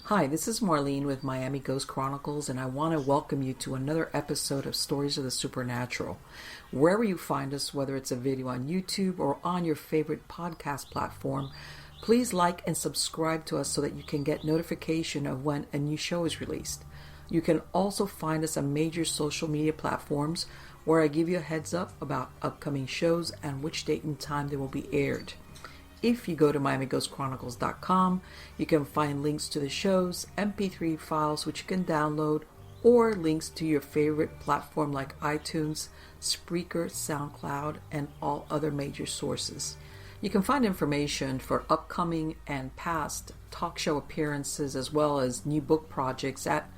Hi, this is Marlene with Miami Ghost Chronicles, and I want to welcome you to another episode of Stories of the Supernatural. Wherever you find us, whether it's a video on YouTube or on your favorite podcast platform, please like and subscribe to us so that you can get notification of when a new show is released. You can also find us on major social media platforms where I give you a heads up about upcoming shows and which date and time they will be aired. If you go to MiamiGhostChronicles.com, you can find links to the shows, MP3 files which you can download, or links to your favorite platform like iTunes, Spreaker, SoundCloud, and all other major sources. You can find information for upcoming and past talk show appearances as well as new book projects at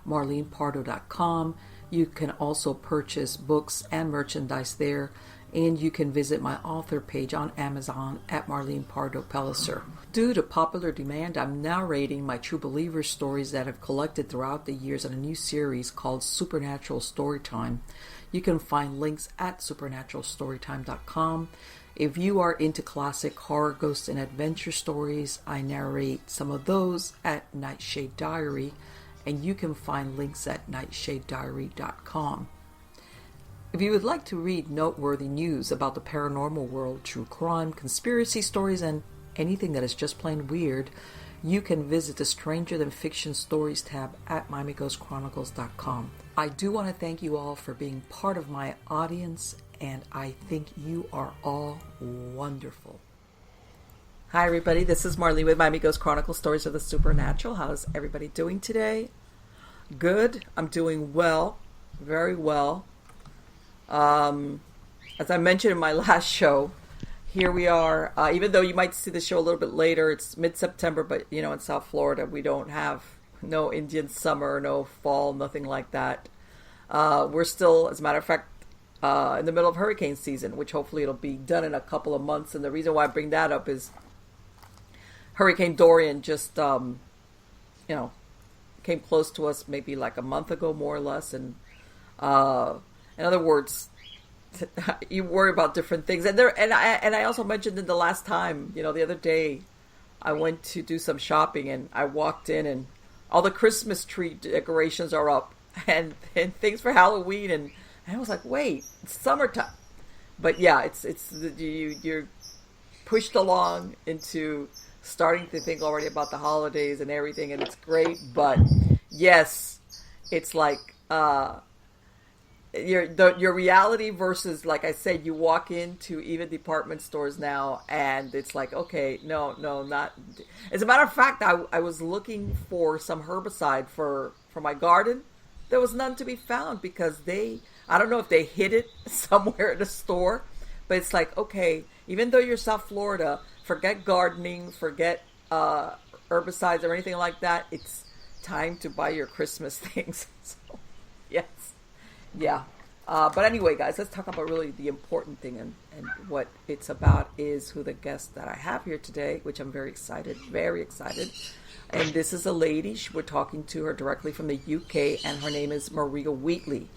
MarlenePardo.com. You can also purchase books and merchandise there. And you can visit my author page on Amazon at Marlene Pardo Pellicer. Due to popular demand, I'm narrating my True Believer stories that I've collected throughout the years in a new series called Supernatural Storytime. You can find links at supernaturalstorytime.com. If you are into classic horror, ghost, and adventure stories, I narrate some of those at Nightshade Diary, and you can find links at nightshadediary.com. If you would like to read noteworthy news about the paranormal world, true crime, conspiracy stories, and anything that is just plain weird, you can visit the Stranger Than Fiction Stories tab at MiamiGhostChronicles.com. I do want to thank you all for being part of my audience, and I think you are all wonderful. Hi everybody, this is Marlene with Miami Ghost Chronicles, Stories of the Supernatural. How's everybody doing today? Good. I'm doing well. Very well. As I mentioned in my last show, here we are, even though you might see the show a little bit later, it's mid-September, but in South Florida, we don't have no Indian summer, no fall, nothing like that. We're still, as a matter of fact, in the middle of hurricane season, which hopefully it'll be done in a couple of months. And the reason why I bring that up is Hurricane Dorian just, came close to us maybe like a month ago, more or less. And, in other words, you worry about different things. And I also mentioned in the last time, the other day, I went to do some shopping and I walked in and all the Christmas tree decorations are up and things for Halloween. And I was like, wait, it's summertime. But yeah, you're pushed along into starting to think already about the holidays and everything. And it's great. But yes, it's like, your reality versus, like I said, you walk into even department stores now and it's like, okay, no, not. As a matter of fact, I was looking for some herbicide for my garden. There was none to be found because I don't know if they hid it somewhere in the store, but it's like, okay, even though you're South Florida, forget gardening, forget herbicides or anything like that. It's time to buy your Christmas things. So, yes. Yeah. But anyway, guys, let's talk about really the important thing and what it's about is who the guest that I have here today, which I'm very excited. And this is a lady. We're talking to her directly from the UK, and her name is Maria Wheatley.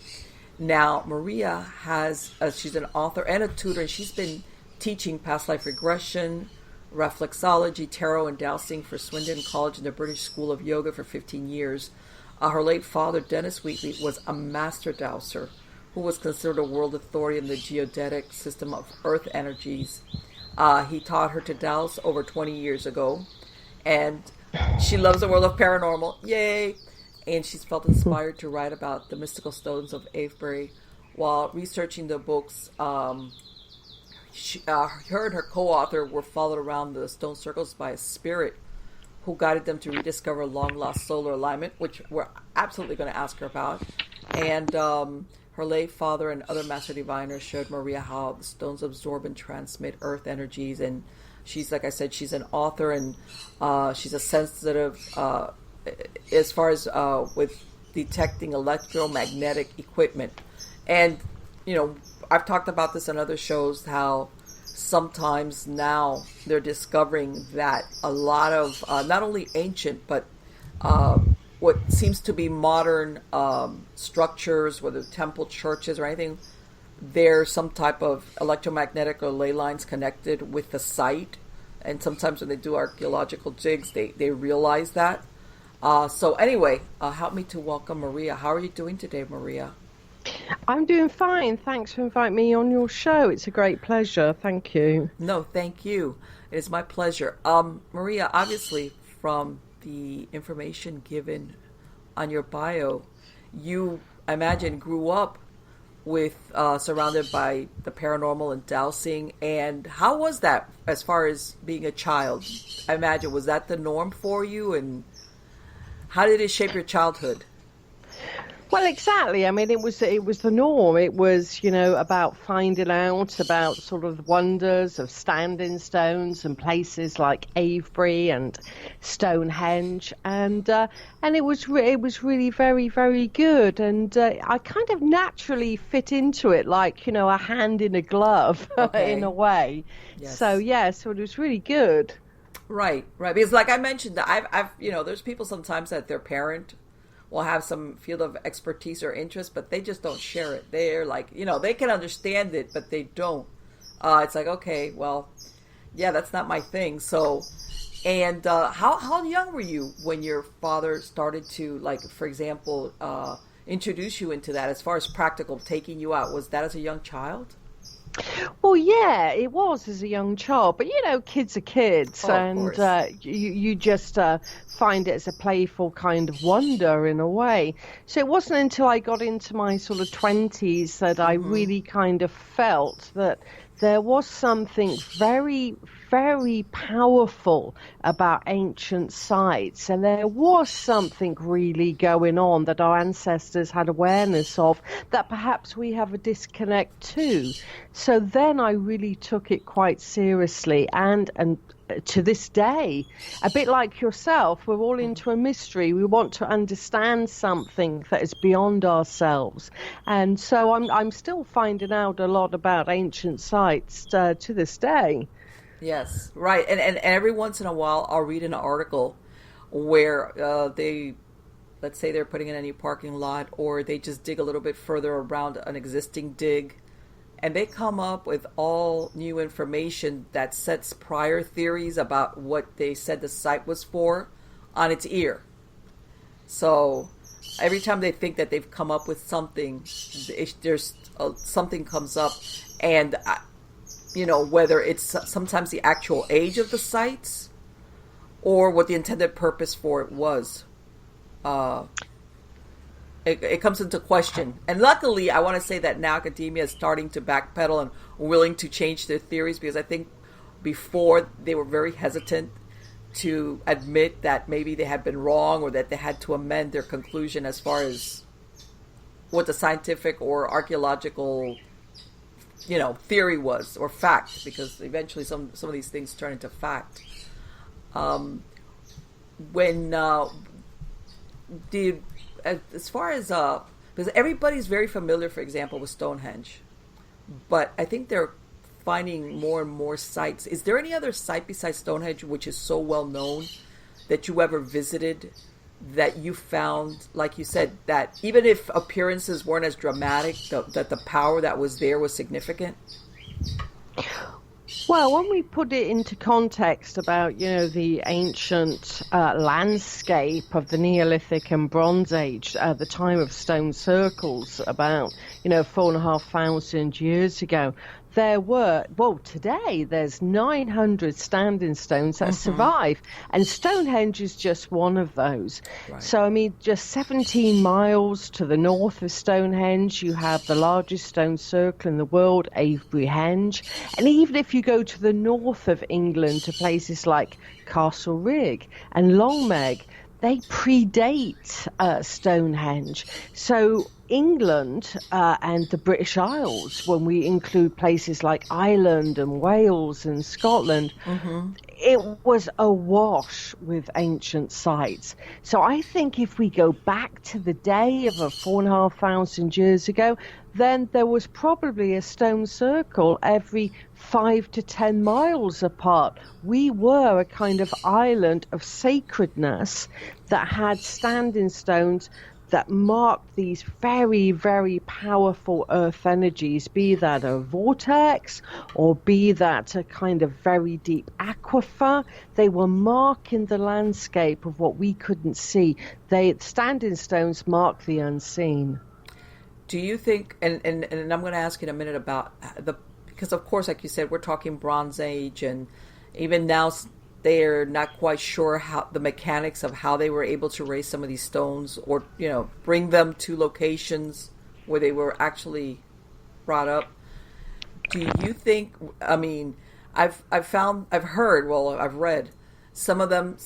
Now, Maria she's an author and a tutor, and she's been teaching past life regression, reflexology, tarot, and dowsing for Swindon College and the British School of Yoga for 15 years. Her late father, Dennis Wheatley, was a Master Dowser who was considered a world authority in the geodetic system of earth energies. He taught her to dowse over 20 years ago, and she loves the world of paranormal. Yay! And she's felt inspired to write about the mystical stones of Avebury. While researching the books, her and her co-author were followed around the stone circles by a spirit who guided them to rediscover long-lost solar alignment, which we're absolutely going to ask her about. And her late father and other master diviners showed Maria how the stones absorb and transmit earth energies. And she's, like I said, she's an author, and she's a sensitive as far as with detecting electromagnetic equipment. And, I've talked about this on other shows, how sometimes now they're discovering that a lot of not only ancient but what seems to be modern structures, whether temple, churches, or anything, there's some type of electromagnetic or ley lines connected with the site. And sometimes when they do archaeological digs, they realize that. So anyway, help me to welcome Maria. How are you doing today, Maria? I'm doing fine. Thanks for inviting me on your show. It's a great pleasure. Thank you. No, thank you. It is my pleasure. Maria, obviously, from the information given on your bio, you, I imagine, grew up with surrounded by the paranormal and dowsing. And how was that as far as being a child? I imagine, was that the norm for you? And how did it shape your childhood? Well, exactly. I mean, it was the norm. It was, about finding out about sort of the wonders of standing stones and places like Avebury and Stonehenge, and it was really very, very good. And I kind of naturally fit into it, like a hand in a glove, in Okay. a way. So Yes. yeah, so it was really good. Right, right. Because, like I mentioned, there's people sometimes that their parent will have some field of expertise or interest, but they just don't share it. They're like, they can understand it, but they don't. It's like, okay, well, yeah, that's not my thing. So, and how young were you when your father started to, like, for example, introduce you into that as far as practical, taking you out? Was that as a young child? Well, yeah, it was as a young child, but kids are kids, Oh, of and course. you just find it as a playful kind of wonder in a way. So it wasn't until I got into my sort of 20s that I Mm-hmm. really kind of felt that there was something very, very powerful about ancient sites, and there was something really going on that our ancestors had awareness of that perhaps we have a disconnect too. So then I really took it quite seriously, and to this day, a bit like yourself, we're all into a mystery. We want to understand something that is beyond ourselves, and so I'm still finding out a lot about ancient sites to this day. Yes, right. And every once in a while, I'll read an article where let's say they're putting in a new parking lot, or they just dig a little bit further around an existing dig, and they come up with all new information that sets prior theories about what they said the site was for on its ear. So every time they think that they've come up with something, there's something comes up, and whether it's sometimes the actual age of the sites or what the intended purpose for it was. Uh, it comes into question. And luckily, I want to say that now academia is starting to backpedal and willing to change their theories, because I think before they were very hesitant to admit that maybe they had been wrong, or that they had to amend their conclusion as far as what the scientific or archaeological theory was, or fact, because eventually some of these things turn into fact. Um, when did as far as because everybody's very familiar, for example, with Stonehenge, but I think they're finding more and more sites. Is there any other site besides Stonehenge which is so well known that you ever visited, that you found, like you said, that even if appearances weren't as dramatic, that the power that was there was significant? Well, when we put it into context about, the ancient landscape of the Neolithic and Bronze Age, the time of stone circles, about, 4,500 years ago, today there's 900 standing stones that Mm-hmm. survive, and Stonehenge is just one of those. Right. So, I mean, just 17 miles to the north of Stonehenge, you have the largest stone circle in the world, Avebury Henge. And even if you go to the north of England to places like Castle Rig and Longmeg, they predate Stonehenge. So England and the British Isles, when we include places like Ireland and Wales and Scotland, Mm-hmm. it was awash with ancient sites. So I think if we go back to the day of 4,500 years ago, then there was probably a stone circle every 5 to 10 miles apart. We were a kind of island of sacredness that had standing stones that mark these very, very powerful earth energies, be that a vortex or be that a kind of very deep aquifer. They were marking the landscape of what we couldn't see. Standing stones mark the unseen. Do you think, and I'm going to ask you in a minute about because of course, like you said, we're talking Bronze Age, and even now they're not quite sure how the mechanics of how they were able to raise some of these stones, or bring them to locations where they were actually brought up. Do you think? I mean, I've read some of them.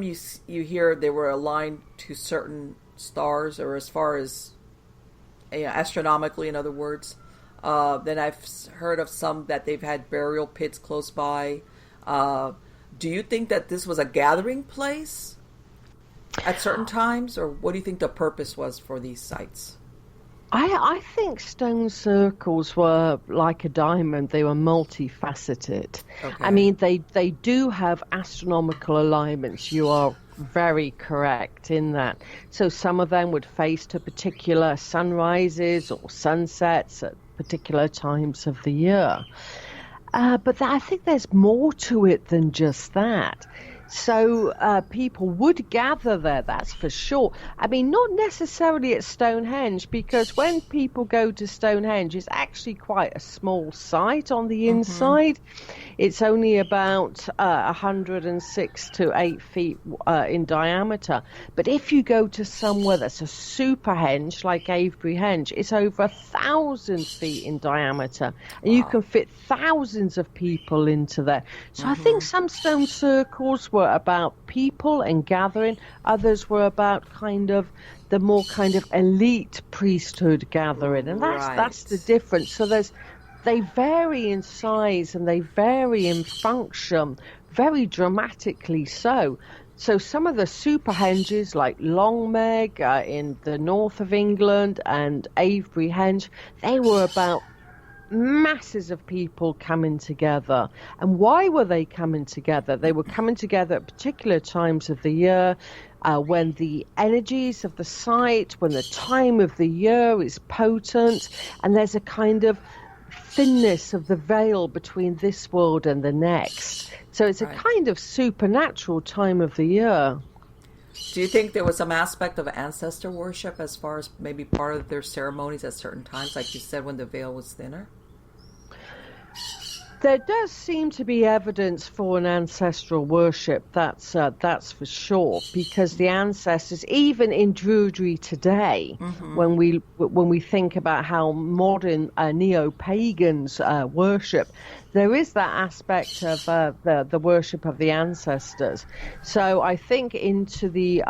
You hear they were aligned to certain stars, or as far as astronomically, in other words. Then I've heard of some that they've had burial pits close by. Do you think that this was a gathering place at certain times, or what do you think the purpose was for these sites? I think stone circles were like a diamond. They were multifaceted. Okay. I mean, they do have astronomical alignments. You are very correct in that. So some of them would face to particular sunrises or sunsets at particular times of the year. But I think there's more to it than just that. So people would gather there, that's for sure. I mean, not necessarily at Stonehenge, because when people go to Stonehenge, it's actually quite a small site on the inside. It's only about 106 to 8 feet in diameter. But if you go to somewhere that's a super henge, like Avebury Henge, it's over 1,000 feet in diameter. And you can fit thousands of people into there. So I think some stone circles were about people and gathering. Others were about kind of the more kind of elite priesthood gathering. And that's the difference. So they vary in size and they vary in function, very dramatically so. So some of the super henges like Longmeg in the north of England and Avebury Henge, they were about masses of people coming together. And why were they coming together? They were coming together at particular times of the year, when the energies of the site, when the time of the year is potent, and there's a kind of thinness of the veil between this world and the next. So it's a kind of supernatural time of the year. Do you think there was some aspect of ancestor worship as far as maybe part of their ceremonies at certain times, like you said, when the veil was thinner? There does seem to be evidence for an ancestral worship, that's for sure, because the ancestors, even in Druidry today, when we think about how modern neo-pagans worship, there is that aspect of the worship of the ancestors. So I think into the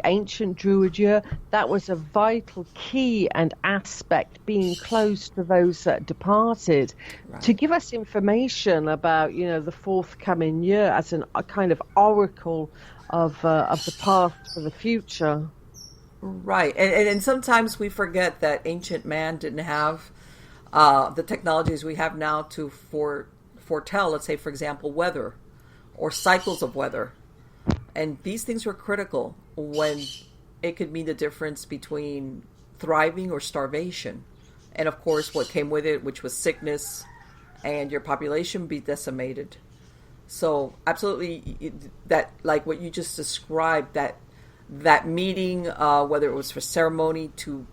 ancient Druid year, that was a vital key and aspect, being close to those that departed, to give us information about the forthcoming year as a kind of oracle of the past for the future. Right, and sometimes we forget that ancient man didn't have the technologies we have now to foretell, let's say, for example, weather or cycles of weather. And these things were critical when it could mean the difference between thriving or starvation. And of course, what came with it, which was sickness and your population be decimated. So absolutely, that, like what you just described, that meeting, whether it was for ceremony to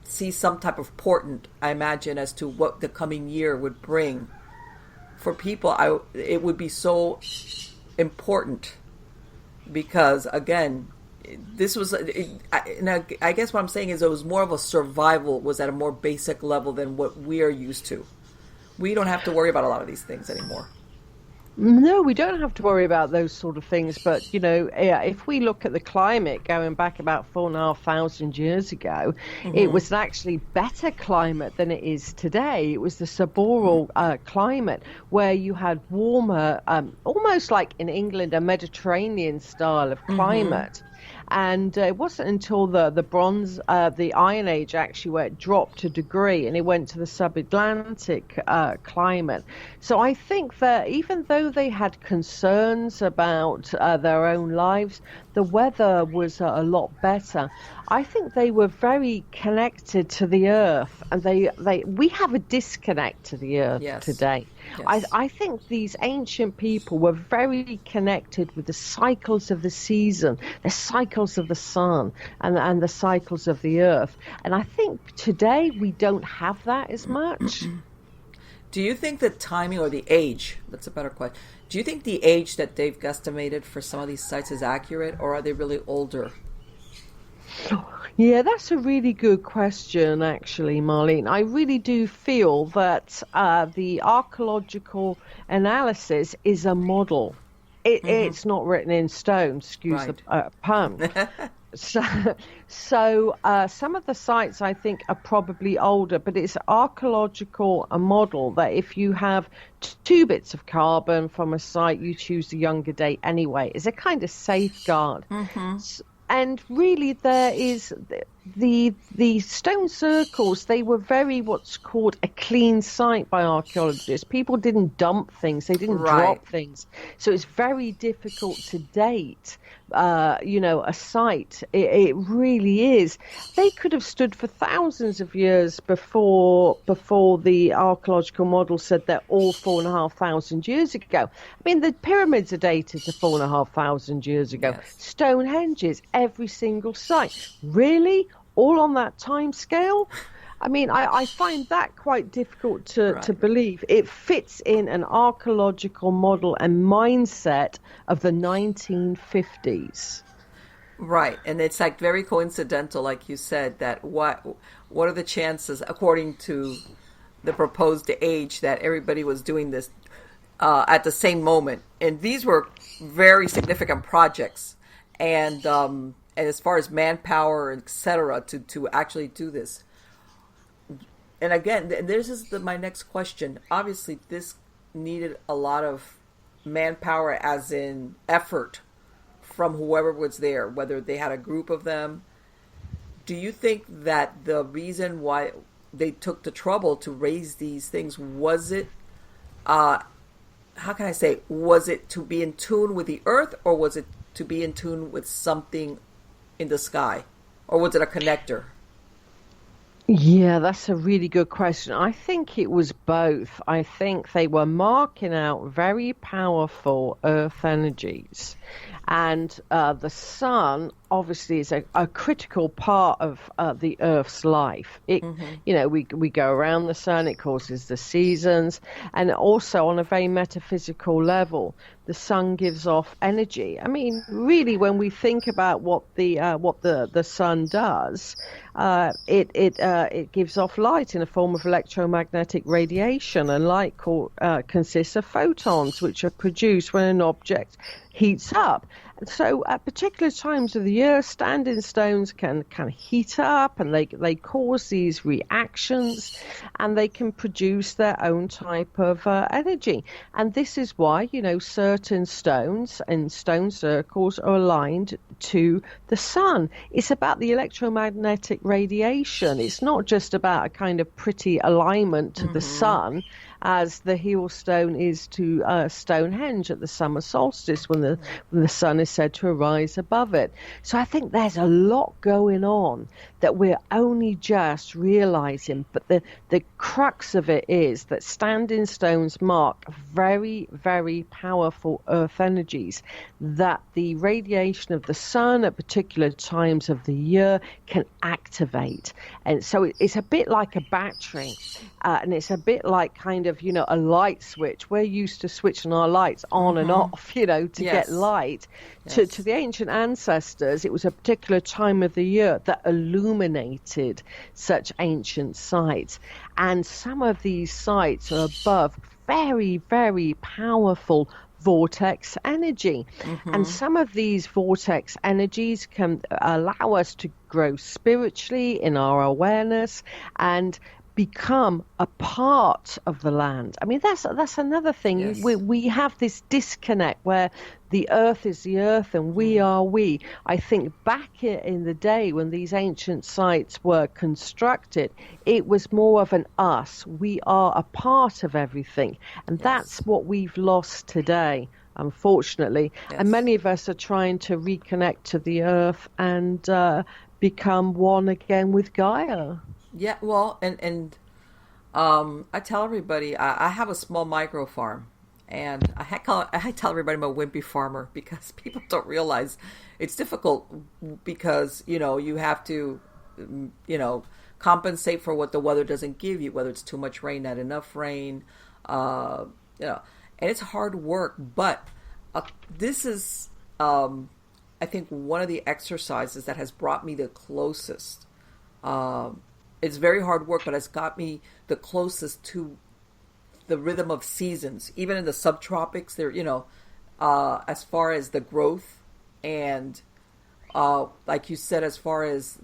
see some type of portent, I imagine, as to what the coming year would bring for people, it would be so important, because again, this was, I guess what I'm saying is it was more of a survival, was at a more basic level than what we are used to. We don't have to worry about a lot of these things anymore. No, we don't have to worry about those sort of things. But, if we look at the climate going back about 4,500 years ago, it was an actually better climate than it is today. It was the suboral climate, where you had warmer, almost like in England, a Mediterranean style of climate. And it wasn't until the Iron Age actually, where it dropped a degree and it went to the sub-Atlantic climate. So I think that even though they had concerns about their own lives, the weather was a lot better. I think they were very connected to the earth, and we have a disconnect to the earth today. Yes. I think these ancient people were very connected with the cycles of the season, the cycles of the sun, and the cycles of the earth. And I think today we don't have that as much. Do you think the timing or the age, that's a better question, do you think the age that they've guesstimated for some of these sites is accurate, or are they really older? Yeah, that's a really good question, actually, Marlene. I really do feel that the archaeological analysis is a model. It's not written in stone, excuse the pun. So some of the sites, I think, are probably older, but it's archaeological a model that if you have 2 bits of carbon from a site, you choose the younger date anyway. It's a kind of safeguard. And really, there is the stone circles. They were very what's called a clean site by archaeologists. People didn't dump things; they didn't drop things. So it's very difficult to date. A site. It really is. They could have stood for thousands of years before the archaeological model said they're all 4,500 years ago. I mean, the pyramids are dated to 4,500 years ago. Yes. Stonehenge's, every single site. Really? All on that time scale? I mean, I find that quite difficult to believe. It fits in an archaeological model and mindset of the 1950s. Right, and it's like very coincidental, like you said, that what are the chances, according to the proposed age, that everybody was doing this at the same moment? And these were very significant projects, and as far as manpower, etc., to actually do this. And again, this is my next question. Obviously, this needed a lot of manpower, as in effort, from whoever was there, whether they had a group of them. Do you think that the reason why they took the trouble to raise these things, was it, how can I say, was it to be in tune with the earth, or was it to be in tune with something in the sky? Or was it a connector? Yeah, that's a really good question. I think it was both. I think they were marking out very powerful earth energies. And the sun, obviously, is a critical part of the Earth's life. It, we go around the sun, it causes the seasons, and also on a very metaphysical level, the sun gives off energy. I mean, really, when we think about what the sun does, it gives off light in a form of electromagnetic radiation, and light consists of photons, which are produced when an object heats up. So at particular times of the year, standing stones can kind of heat up, and they cause these reactions, and they can produce their own type of energy. And this is why, certain stones and stone circles are aligned to the sun. It's about the electromagnetic radiation. It's not just about a kind of pretty alignment to the sun, as the heel stone is to Stonehenge at the summer solstice, when the sun is said to arise above it. So I think there's a lot going on that we're only just realizing, but the crux of it is that standing stones mark very, very powerful earth energies that the radiation of the sun at particular times of the year can activate. And so it's a bit like a battery, and it's a bit like kind of, a light switch. We're used to switching our lights on and off, to get light. Yes. To the ancient ancestors, it was a particular time of the year that illuminated such ancient sites. And some of these sites are above very, very powerful vortex energy. And some of these vortex energies can allow us to grow spiritually in our awareness, and become a part of the land. I mean, that's another thing. Yes. We have this disconnect where the earth is the earth and we are we. I think back in the day when these ancient sites were constructed, it was more of an us. We are a part of everything. And that's what we've lost today, unfortunately. And many of us are trying to reconnect to the earth and become one again with Gaia. Yeah, well, and I tell everybody I have a small micro farm, and I tell everybody I'm a wimpy farmer because people don't realize it's difficult because you have to compensate for what the weather doesn't give you, whether it's too much rain, not enough rain, and it's hard work. But this is I think one of the exercises that has brought me the closest. It's very hard work, but it's got me the closest to the rhythm of seasons. Even in the subtropics, there, as far as the growth and, like you said, as far as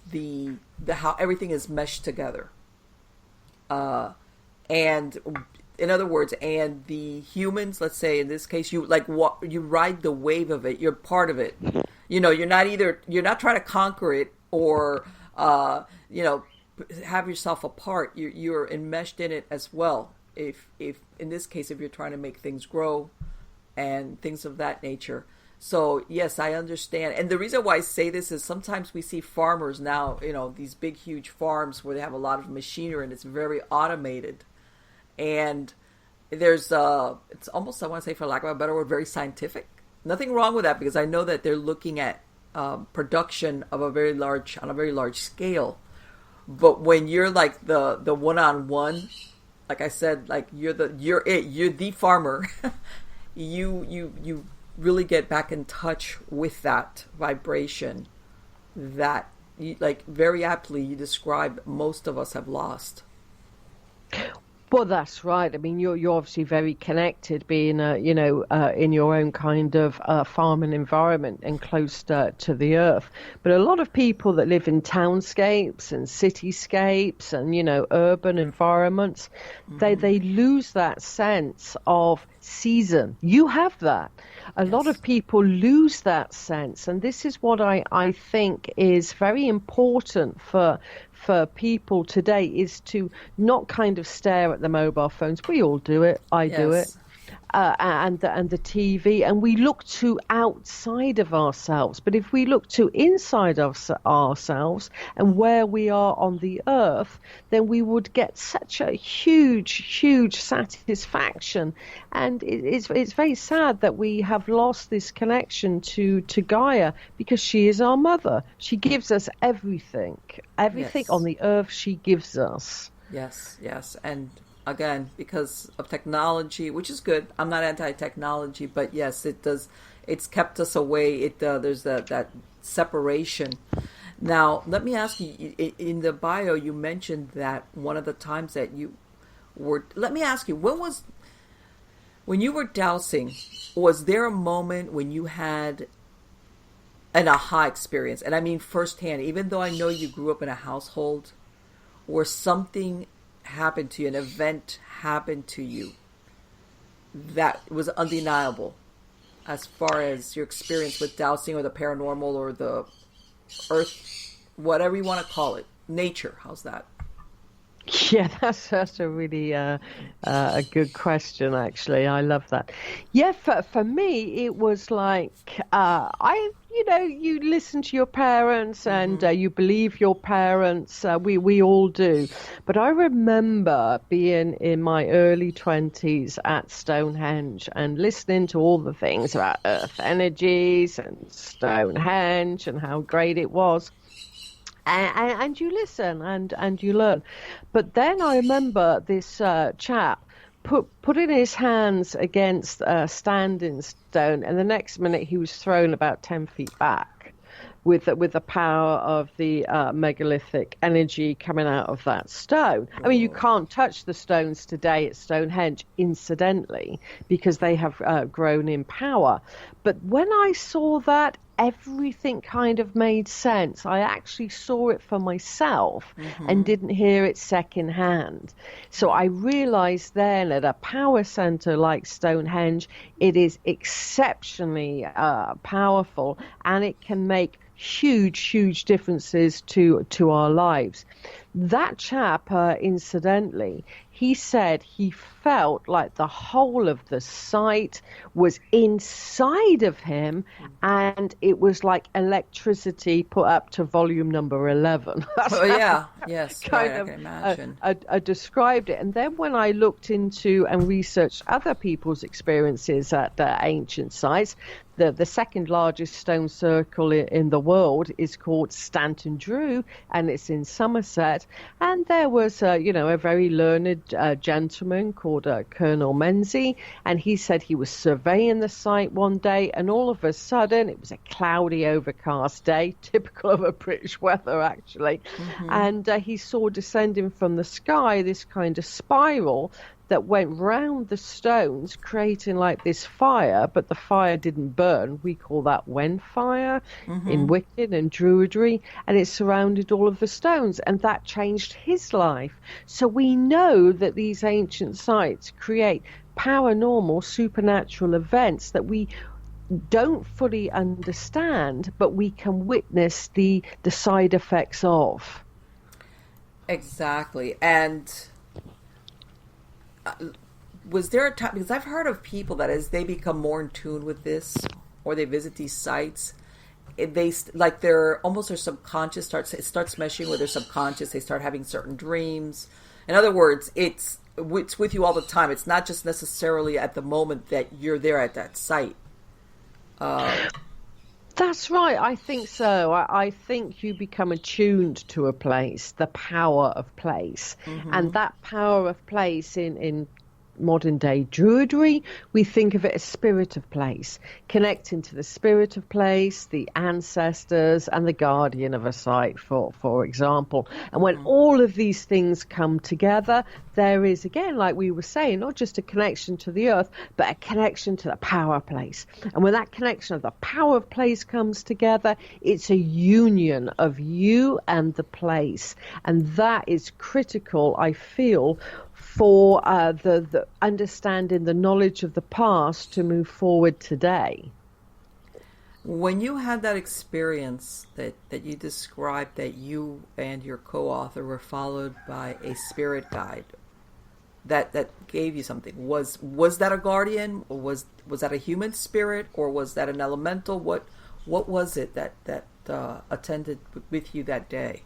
the how everything is meshed together. And in other words, and the humans, let's say in this case, you ride the wave of it. You're part of it. You're not trying to conquer it or, have yourself apart. You're enmeshed in it as well. If in this case, if you're trying to make things grow and things of that nature. So yes, I understand. And the reason why I say this is sometimes we see farmers now, these big, huge farms where they have a lot of machinery and it's very automated. And there's, it's almost, I want to say for lack of a better word, very scientific. Nothing wrong with that because I know that they're looking at production of on a very large scale. But when you're like the one-on-one, like I said, like you're the farmer, you really get back in touch with that vibration that like very aptly you described most of us have lost. Well, that's right. I mean, you're obviously very connected, being in your own kind of farming environment and close to the earth. But a lot of people that live in townscapes and cityscapes and urban environments, they lose that sense of season. You have that. A lot of people lose that sense, and this is what I think is very important for people today, is to not kind of stare at the mobile phones. We all do it. I do it. And the TV, and we look to outside of ourselves. But if we look to inside of ourselves and where we are on the earth, then we would get such a huge satisfaction. And it's very sad that we have lost this connection to Gaia, because she is our mother. She gives us everything on the earth. She gives us. Yes, and again, because of technology, which is good. I'm not anti-technology, but yes, it does. It's kept us away. There's that separation. Now, let me ask you. In the bio, you mentioned that one of the times that you were. Let me ask you. When you were dowsing, was there a moment when you had an aha experience? And I mean firsthand. Even though I know you grew up in a household where something happened to you, an event happened to you that was undeniable as far as your experience with dowsing or the paranormal or the earth, whatever you want to call it, nature. How's that? Yeah, that's a really a good question, actually. I love that. Yeah, for me, it was like you listen to your parents and you believe your parents. We all do. But I remember being in my early 20s at Stonehenge and listening to all the things about earth energies and Stonehenge and how great it was. And you listen and you learn. But then I remember this chap putting his hands against a standing stone, and the next minute he was thrown about 10 feet back with the power of the megalithic energy coming out of that stone. I mean, you can't touch the stones today at Stonehenge, incidentally, because they have grown in power. But when I saw that, everything kind of made sense. I actually saw it for myself and didn't hear it secondhand. So I realized then at a power center like Stonehenge, it is exceptionally powerful, and it can make huge differences to our lives. That chap, incidentally, he said he felt like the whole of the site was inside of him, and it was like electricity put up to volume number 11. Oh, yeah. Yes. Kind right, of I can imagine. I described it. And then when I looked into and researched other people's experiences at ancient sites, the second largest stone circle in the world is called Stanton Drew, and it's in Somerset. And there was, a very learned gentleman called Colonel Menzies, and he said he was surveying the site one day, and all of a sudden it was a cloudy, overcast day, typical of a British weather, actually. And he saw descending from the sky this kind of spiral that went round the stones, creating like this fire, but the fire didn't burn. We call that Wen fire in Wiccan and Druidry, and it surrounded all of the stones, and that changed his life. So we know that these ancient sites create paranormal, supernatural events that we don't fully understand, but we can witness the side effects of. Exactly. And was there a time, because I've heard of people that as they become more in tune with this, or they visit these sites, they like their subconscious starts meshing with their subconscious. They start having certain dreams. In other words, it's with you all the time. It's not just necessarily at the moment that you're there at that site. That's right. I think so. I think you become attuned to a place, the power of place. And that power of place in modern day Druidry, we think of it as spirit of place, connecting to the spirit of place, the ancestors, and the guardian of a site, for example. And when all of these things come together, there is, again, like we were saying, not just a connection to the earth, but a connection to the power place. And when that connection of the power of place comes together, it's a union of you and the place. And that is critical, I feel, for the understanding the knowledge of the past to move forward today. When you had that experience that you described, that you and your co-author were followed by a spirit guide that gave you something, was that a guardian, or was that a human spirit, or was that an elemental? What was it that attended with you that day?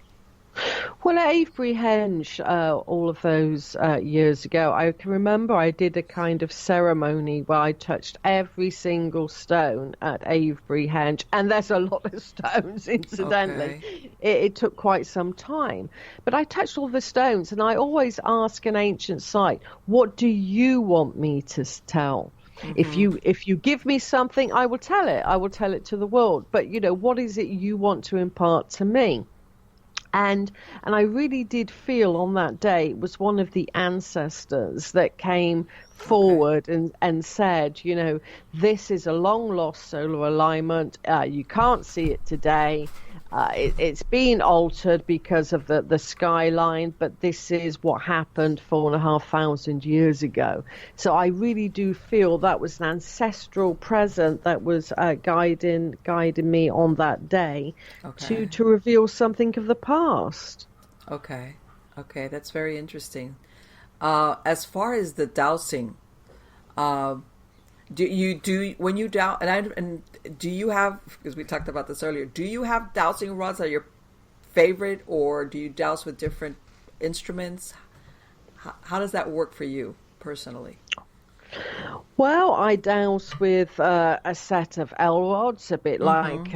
Well, at Avebury Henge, all of those years ago, I can remember I did a kind of ceremony where I touched every single stone at Avebury Henge, and there's a lot of stones, incidentally. Okay. It took quite some time. But I touched all the stones, and I always ask an ancient site, what do you want me to tell? If you give me something, I will tell it. I will tell it to the world. But, what is it you want to impart to me? And I really did feel on that day it was one of the ancestors that came forward and said, this is a long lost solar alignment. You can't see it today. It's been altered because of the skyline, but this is what happened 4,500 years ago. So I really do feel that was an ancestral present that was guiding me on that day to reveal something of the past. Okay, that's very interesting. As far as the dowsing, do you have, because we talked about this earlier, do you have dowsing rods that are your favorite, or do you douse with different instruments? How does that work for you personally? Well, I douse with a set of L rods, a bit like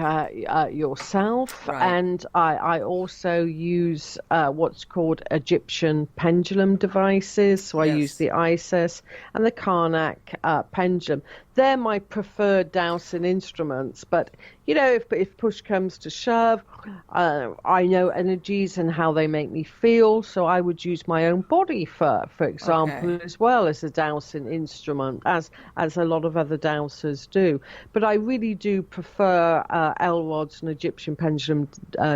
yourself, right. And I also use what's called Egyptian pendulum devices. So I use the Isis and the Karnak pendulum. They're my preferred dowsing instruments, but if push comes to shove, I know energies and how they make me feel, so I would use my own body for example, as well as a dowsing instrument, as as a lot of other dowsers do. But I really do prefer L-rods and Egyptian pendulum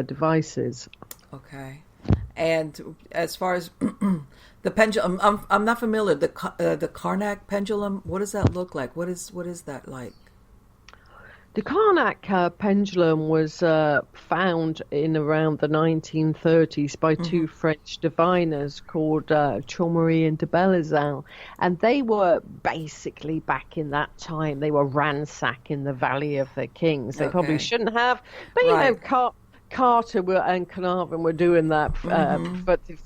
devices. Okay. And as far as the pendulum, I'm not familiar. The Karnak pendulum, what does that look like? What is that like? The Karnak pendulum was found in around the 1930s by two French diviners called Chaumery and de Belizal, and they were basically, back in that time, they were ransacking the Valley of the Kings. They probably shouldn't have, but you know, Carter and Carnarvon were doing that for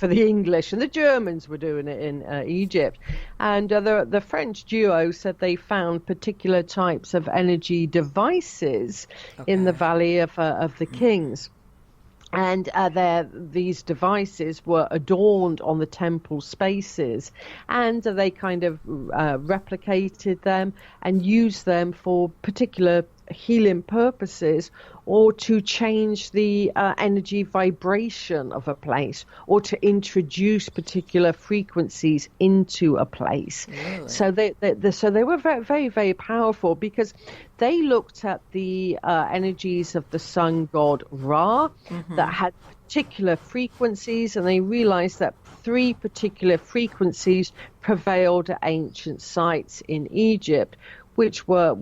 the English, and the Germans were doing it in Egypt. And the French duo said they found particular types of energy devices in the Valley of the Kings. And these devices were adorned on the temple spaces, and they kind of replicated them and used them for particular healing purposes, or to change the energy vibration of a place, or to introduce particular frequencies into a place. Really? So they were very, very, very powerful, because they looked at the energies of the sun god Ra that had particular frequencies, and they realized that 3 particular frequencies prevailed at ancient sites in Egypt, which were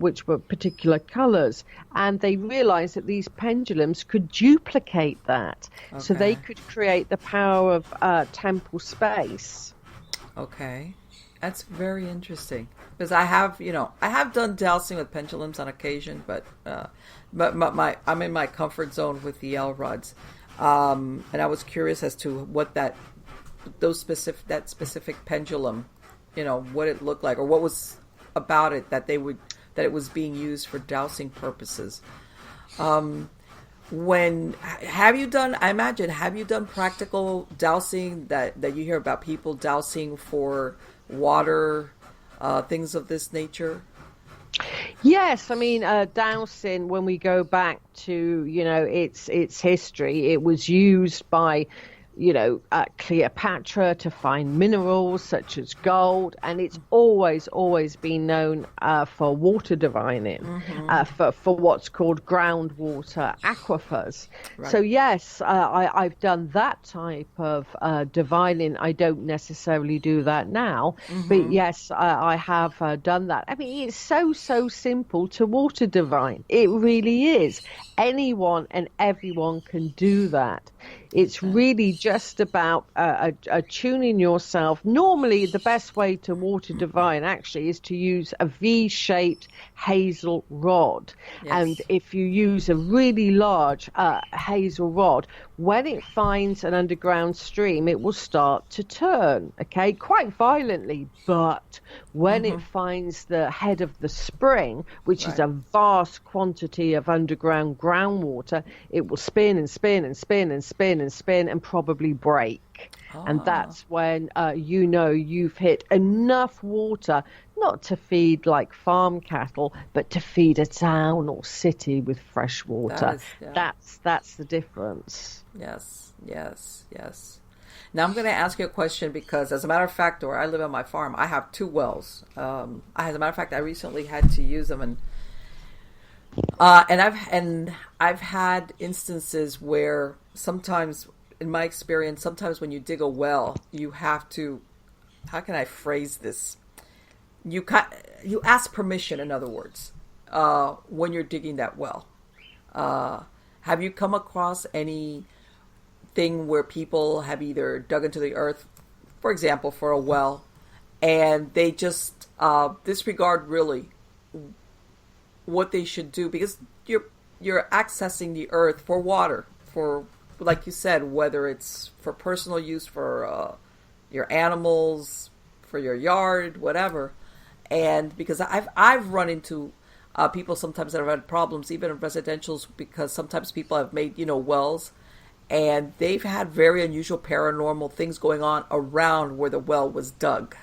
particular colors, and they realized that these pendulums could duplicate that, so they could create the power of temple space. Okay, that's very interesting, because I have done dowsing with pendulums on occasion, but I'm in my comfort zone with the L rods, and I was curious as to what that specific pendulum, what it looked like, or what was about it that it was being used for dowsing purposes. Have you done practical dowsing that you hear about, people dowsing for water, things of this nature? Yes, I mean, dowsing, when we go back to its history, it was used by Cleopatra to find minerals such as gold, and it's always been known for water divining, for what's called groundwater aquifers. Right. So yes, I've done that type of divining. I don't necessarily do that now, but yes, I have done that. I mean, it's so simple to water divine. It really is. Anyone and everyone can do that. It's really just about attuning yourself. Normally, the best way to water divine actually is to use a V-shaped hazel rod. Yes. And if you use a really large hazel rod, when it finds an underground stream, it will start to turn, quite violently. But when it finds the head of the spring, which is a vast quantity of underground groundwater, it will spin and spin and spin and spin and spin and probably break. And that's when you've hit enough water, not to feed like farm cattle, but to feed a town or city with fresh water. That's the difference. Yes. Now I'm going to ask you a question, because as a matter of fact, where I live on my farm, I have 2 wells. As a matter of fact, I recently had to use them, and I've had instances where sometimes, in my experience, sometimes when you dig a well, you have to, how can I phrase this? You ask permission, in other words, when you're digging that well. Have you come across anything where people have either dug into the earth, for example, for a well, and they just disregard really what they should do, because you're accessing the earth for water, for, like you said, whether it's for personal use, for your animals, for your yard, whatever. And because I've run into people sometimes that have had problems, even in residentials, because sometimes people have made wells, and they've had very unusual paranormal things going on around where the well was dug.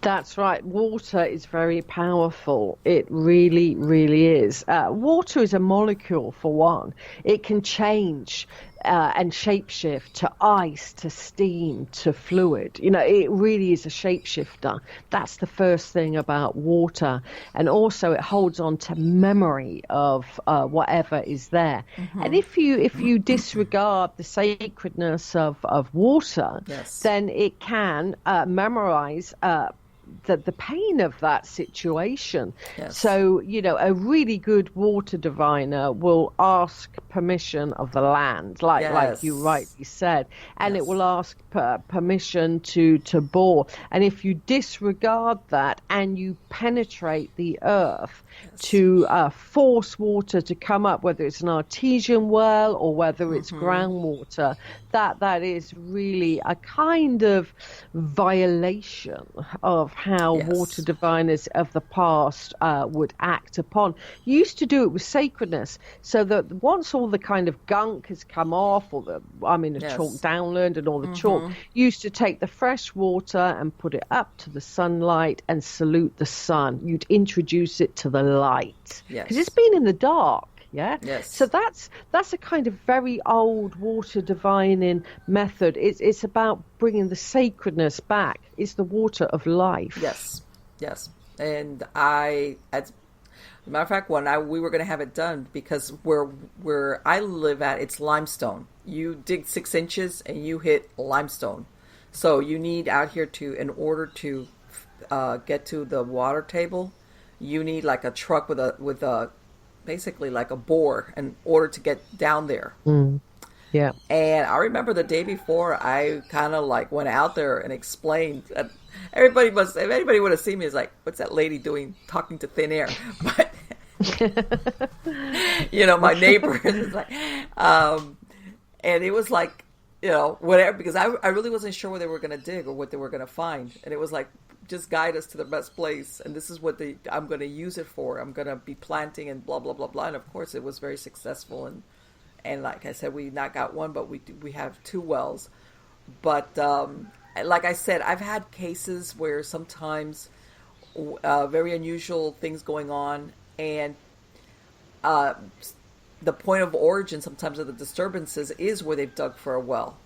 That's right. Water is very powerful. It really, really is. Water is a molecule, for one. It can change and shapeshift to ice, to steam, to fluid. It really is a shapeshifter. That's the first thing about water. And also it holds on to memory of whatever is there. And if you disregard the sacredness of water, Yes. then it can memorize the pain of that situation. Yes. So, a really good water diviner will ask permission of the land, like you rightly said, and it will ask permission to bore. And if you disregard that and you penetrate the earth to force water to come up, whether it's an artesian well or whether it's groundwater, that is really a kind of violation of how water diviners of the past would act upon. You used to do it with sacredness, so that once all the kind of gunk has come off, or the chalk downland and all the chalk, you used to take the fresh water and put it up to the sunlight and salute the sun. You'd introduce it to the light because it's been in the dark. Yeah. Yes. So that's a kind of very old water divining method. It's about bringing the sacredness back. It's the water of life. Yes. Yes. And as a matter of fact, we were going to have it done, because where I live at, it's limestone. You dig 6 inches and you hit limestone. So you need out here in order to get to the water table, you need like a truck with a basically like a bore in order to get down there. Yeah. And I remember the day before, I kind of like went out there and explained. If anybody would have seen me, is like, what's that lady doing talking to thin air? But my neighbor is like, and it was like, whatever, because I really wasn't sure what they were going to dig or what they were going to find. And it was like, just guide us to the best place, and this is what I'm going to use it for. I'm going to be planting and blah blah blah blah. And of course, it was very successful. And like I said, we not got one, but we have 2 wells. But like I said, I've had cases where sometimes very unusual things going on, and the point of origin sometimes of the disturbances is where they've dug for a well.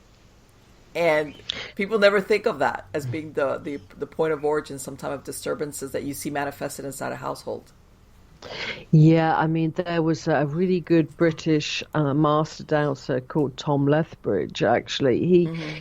And people never think of that as being the point of origin sometimes of disturbances that you see manifested inside a household. Yeah, there was a really good British Master Dowser called Tom Lethbridge. Actually,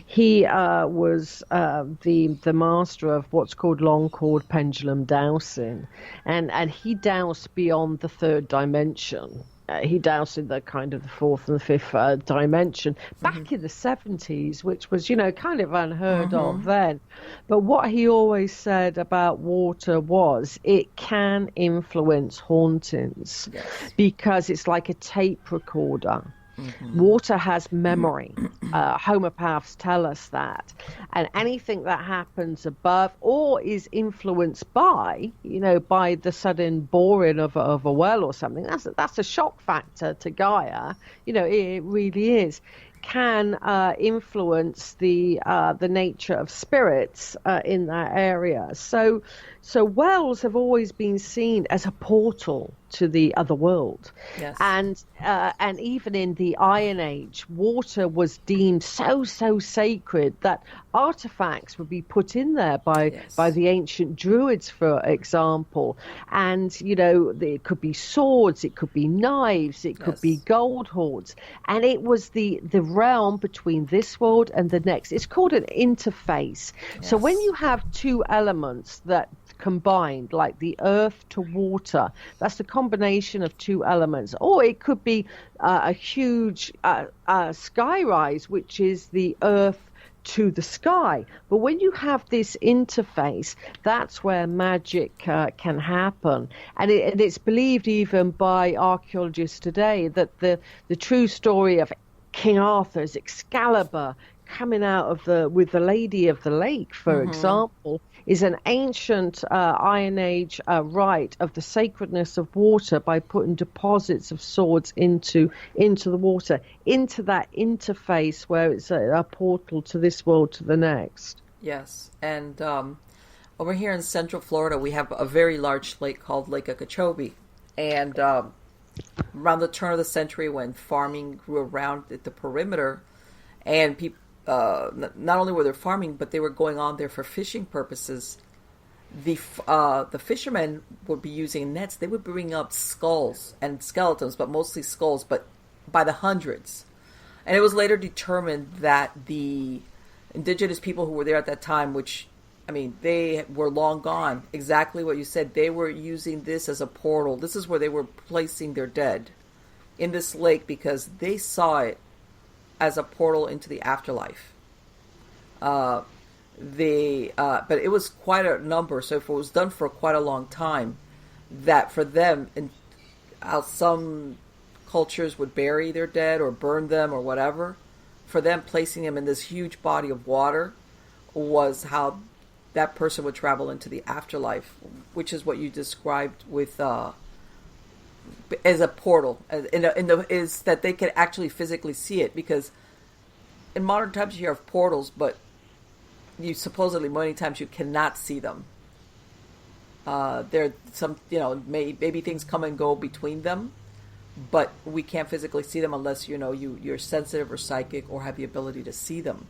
he was the master of what's called long cord pendulum dowsing, and he dowsed beyond the 3rd dimension. He dowsed in the kind of the 4th and the 5th dimension back in the 70s, which was, kind of unheard of then. But what he always said about water was it can influence hauntings because it's like a tape recorder. Water has memory. Homopaths tell us that. And anything that happens above or is influenced by, by the sudden boring of a well or something, that's a shock factor to Gaia. It really is. Can influence the nature of spirits in that area. So wells have always been seen as a portal to the other world. Yes. And even in the Iron Age, water was deemed so sacred that artifacts would be put in there by the ancient Druids, for example. And it could be swords, it could be knives, it could be gold hoards, and it was the realm between this world and the next. It's called an interface. So when you have 2 elements that combined, like the earth to water, that's the combination of 2 elements. Or it could be a huge sky rise, which is the earth to the sky. But when you have this interface, that's where magic can happen. And it's believed even by archaeologists today that the true story of King Arthur's Excalibur coming out of with the Lady of the Lake, for example, is an ancient Iron Age rite of the sacredness of water by putting deposits of swords into the water, into that interface where it's a portal to this world to the next. Yes, and over here in Central Florida, we have a very large lake called Lake Okeechobee, and around the turn of the century when farming grew around at the perimeter, and people not only were they farming, but they were going on there for fishing purposes. The fishermen would be using nets. They would bring up skulls and skeletons, but mostly skulls, but by the hundreds. And it was later determined that the indigenous people who were there at that time, which, I mean, they were long gone. Exactly what you said. They were using this as a portal. This is where they were placing their dead, in this lake, because they saw it as a portal into the afterlife. But it was quite a number. So if it was done for quite a long time, that for them, and how some cultures would bury their dead or burn them or whatever, for them placing them in this huge body of water was how that person would travel into the afterlife, which is what you described with as a portal, is that they could actually physically see it, because in modern times you have portals, but you supposedly many times you cannot see them. There are some, maybe things come and go between them, but we can't physically see them unless you're sensitive or psychic or have the ability to see them.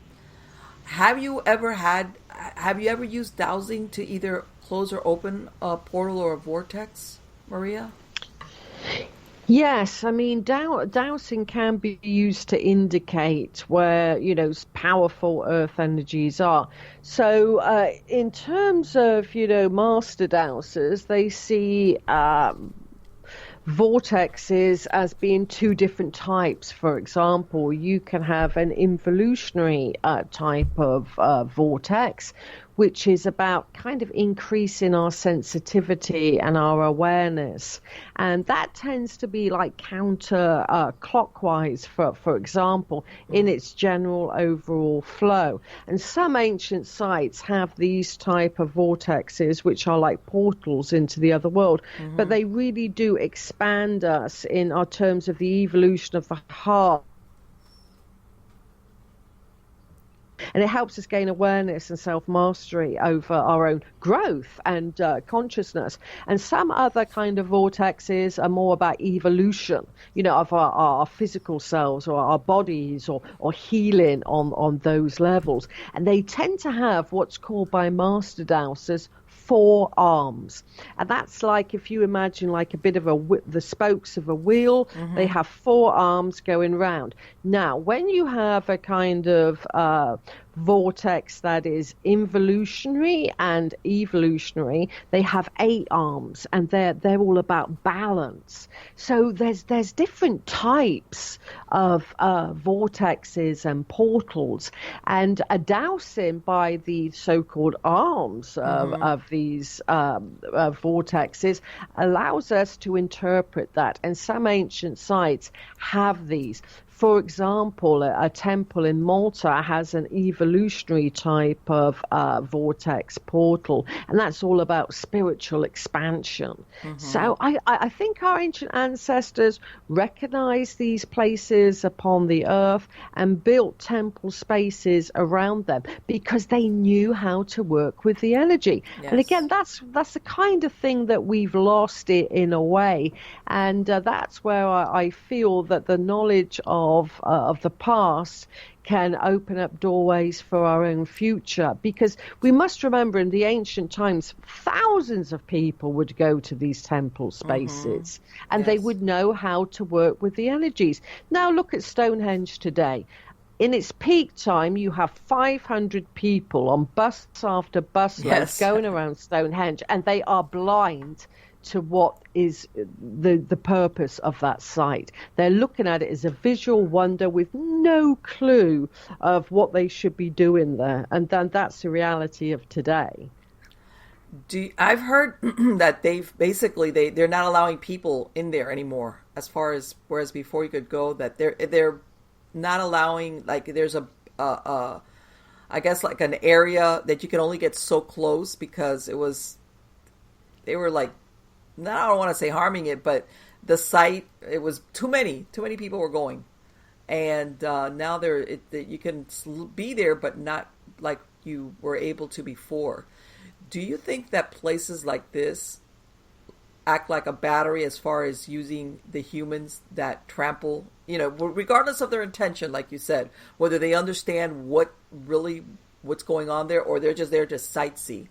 Have you ever used dowsing to either close or open a portal or a vortex, Maria? Yes, I mean, dowsing can be used to indicate where, powerful earth energies are. So in terms of, master dowsers, they see vortexes as being two different types. For example, you can have an involutionary type of vortex, which is about kind of increasing our sensitivity and our awareness. And that tends to be like counter clockwise, for example, in its general overall flow. And some ancient sites have these type of vortexes, which are like portals into the other world, but they really do expand us in our terms of the evolution of the heart. And it helps us gain awareness and self-mastery over our own growth and consciousness. And some other kind of vortexes are more about evolution, of our physical selves or our bodies, or healing on those levels. And they tend to have what's called by master dowsers 4 arms. And that's like, if you imagine like a bit of the spokes of a wheel, they have 4 arms going round. Now, when you have a kind of vortex that is involutionary and evolutionary, they have 8 arms, and they're all about balance. So there's different types of vortexes and portals, and a dowsing by the so-called arms of these vortexes allows us to interpret that, and some ancient sites have these. For example, a temple in Malta has an evolutionary type of vortex portal, and that's all about spiritual expansion. So I think our ancient ancestors recognized these places upon the earth and built temple spaces around them because they knew how to work with the energy. Yes. And again, that's the kind of thing that we've lost it in a way, and that's where I feel that the knowledge of the past can open up doorways for our own future, because we must remember in the ancient times thousands of people would go to these temple spaces and they would know how to work with the energies. Now look at Stonehenge today. In its peak time, you have 500 people on bus after bus loads going around Stonehenge, and they are blind to what is the purpose of that site. They're looking at it as a visual wonder with no clue of what they should be doing there. And then that's the reality of today. I've heard that they're not allowing people in there anymore, as far as, whereas before you could go, that they're not allowing, like there's I guess like an area that you can only get so close, because they were like, I don't want to say harming it, but the site, it was too many people were going, and now you can be there, but not like you were able to before. Do you think that places like this act like a battery as far as using the humans that trample, regardless of their intention, like you said, whether they understand what's going on there, or they're just there to sightsee.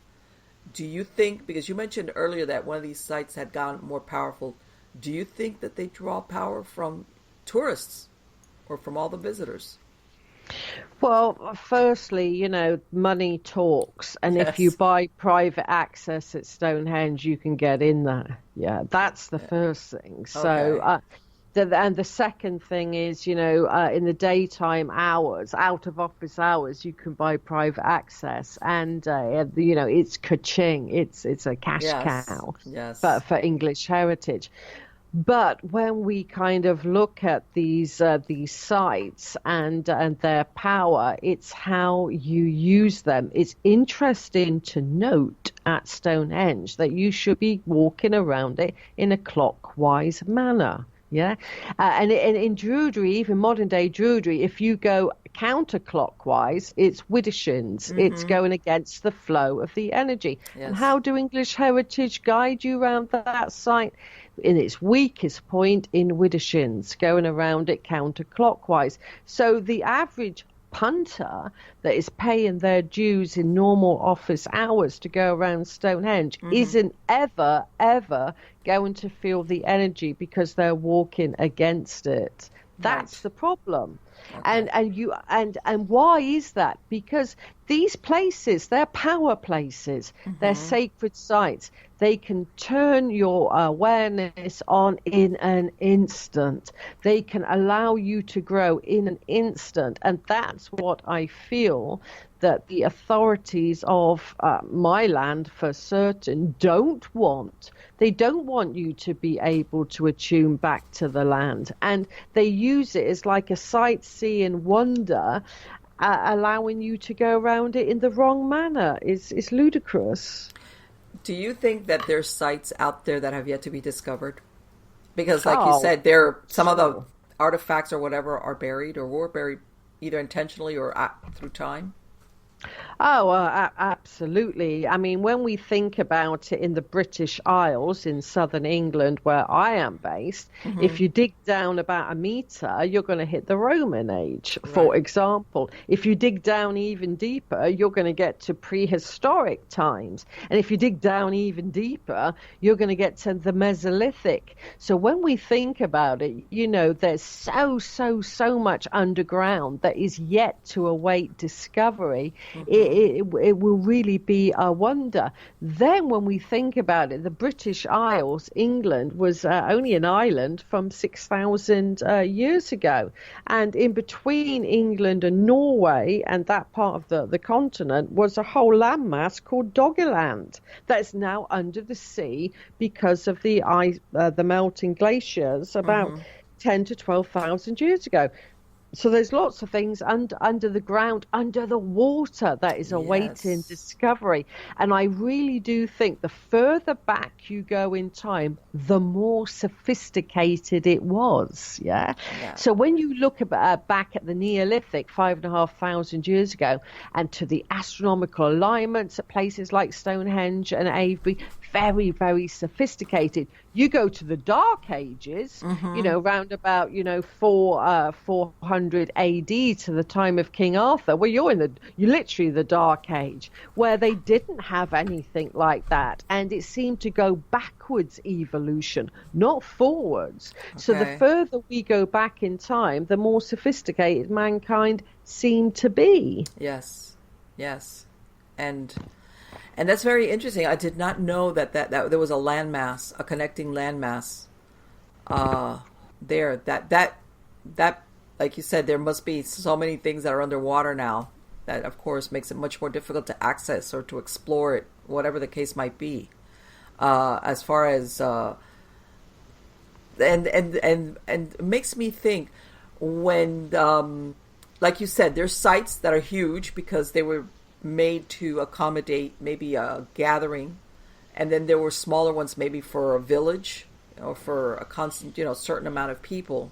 Do you think, because you mentioned earlier that one of these sites had gotten more powerful, do you think that they draw power from tourists or from all the visitors? Well, firstly, money talks, and if you Yes. buy private access at Stonehenge, you can get in there. Yeah, that's the first thing. So, Okay. and the second thing is, in the daytime hours, out of office hours, you can buy private access, and it's ka-ching. It's a cash Yes. cow, Yes. but for English heritage. But when we kind of look at these sites and their power, it's how you use them. It's interesting to note at Stonehenge that you should be walking around it in a clockwise manner. Yeah, and in Druidry, even modern day Druidry, if you go counterclockwise, it's Widdershins. It's Mm-hmm. going against the flow of the energy. And Yes. how do English heritage guide you around that site? In its weakest point in Widdershins, going around it counterclockwise. So the average punter that is paying their dues in normal office hours to go around Stonehenge Mm-hmm. isn't ever going to feel the energy because they're walking against it. That's Right. the problem. Okay. And why is that? Because these places, they're power places, they're Mm-hmm. sacred sites. They can turn your awareness on in an instant. They can allow you to grow in an instant. And that's what I feel that the authorities of my land, for certain, don't want. They don't want you to be able to attune back to the land. And they use it as like a sightseeing wonder, allowing you to go around it in the wrong manner. It's ludicrous. Do you think that there's sites out there that have yet to be discovered? Because, like you Oh, said, there some of the sure. artifacts or whatever are buried or were buried either intentionally or through time. Oh, absolutely. I mean, when we think about it in the British Isles in southern England, where I am based, Mm-hmm. if you dig down about a meter, you're going to hit the Roman age, Right. for example. If you dig down even deeper, you're going to get to prehistoric times. And if you dig down even deeper, you're going to get to the Mesolithic. So when we think about it, there's so much underground that is yet to await discovery. Mm-hmm. It will really be a wonder. Then, when we think about it, the British Isles, England, was only an island from 6,000 years ago. And in between England and Norway and that part of the continent was a whole landmass called Doggerland that's now under the sea because of the ice, the melting glaciers about Mm-hmm. 10 to 12,000 years ago. So there's lots of things under the ground, under the water that is awaiting Yes. discovery. And I really do think the further back you go in time, the more sophisticated it was. Yeah. Yeah. So when you look back at the Neolithic, 5,500 years ago, and to the astronomical alignments at places like Stonehenge and Avebury, very sophisticated. You go to the Dark Ages, Mm-hmm. round about 400 AD to the time of King Arthur. Well, you're literally the Dark Age, where they didn't have anything like that, and it seemed to go backwards evolution, not forwards. So the Okay. further we go back in time, the more sophisticated mankind seemed to be. Yes. Yes. And that's very interesting. I did not know that there was a landmass, a connecting landmass, there. That, like you said, there must be so many things that are underwater now. That, of course, makes it much more difficult to access or to explore it, whatever the case might be. As far as and it makes me think when, like you said, there's sites that are huge because they were made to accommodate maybe a gathering, and then there were smaller ones maybe for a village or for a constant, certain amount of people.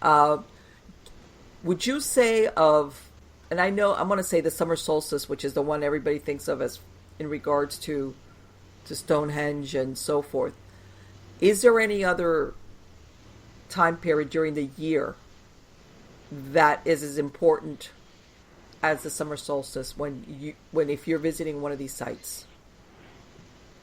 Uh, would you say of, and I know I'm going to say the summer solstice, which is the one everybody thinks of as in regards to Stonehenge and so forth. Is there any other time period during the year that is as important as the summer solstice when if you're visiting one of these sites?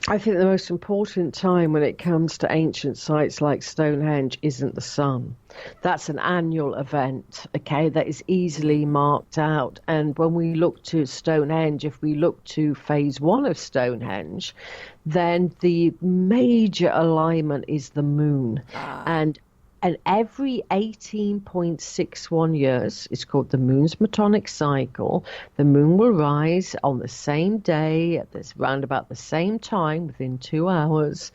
I think the most important time when it comes to ancient sites like Stonehenge isn't the sun. That's an annual event, okay, that is easily marked out. And when we look to Stonehenge, if we look to phase one of Stonehenge, then the major alignment is the moon. And every 18.61 years, it's called the moon's metonic cycle, the moon will rise on the same day at this round about the same time, within 2 hours,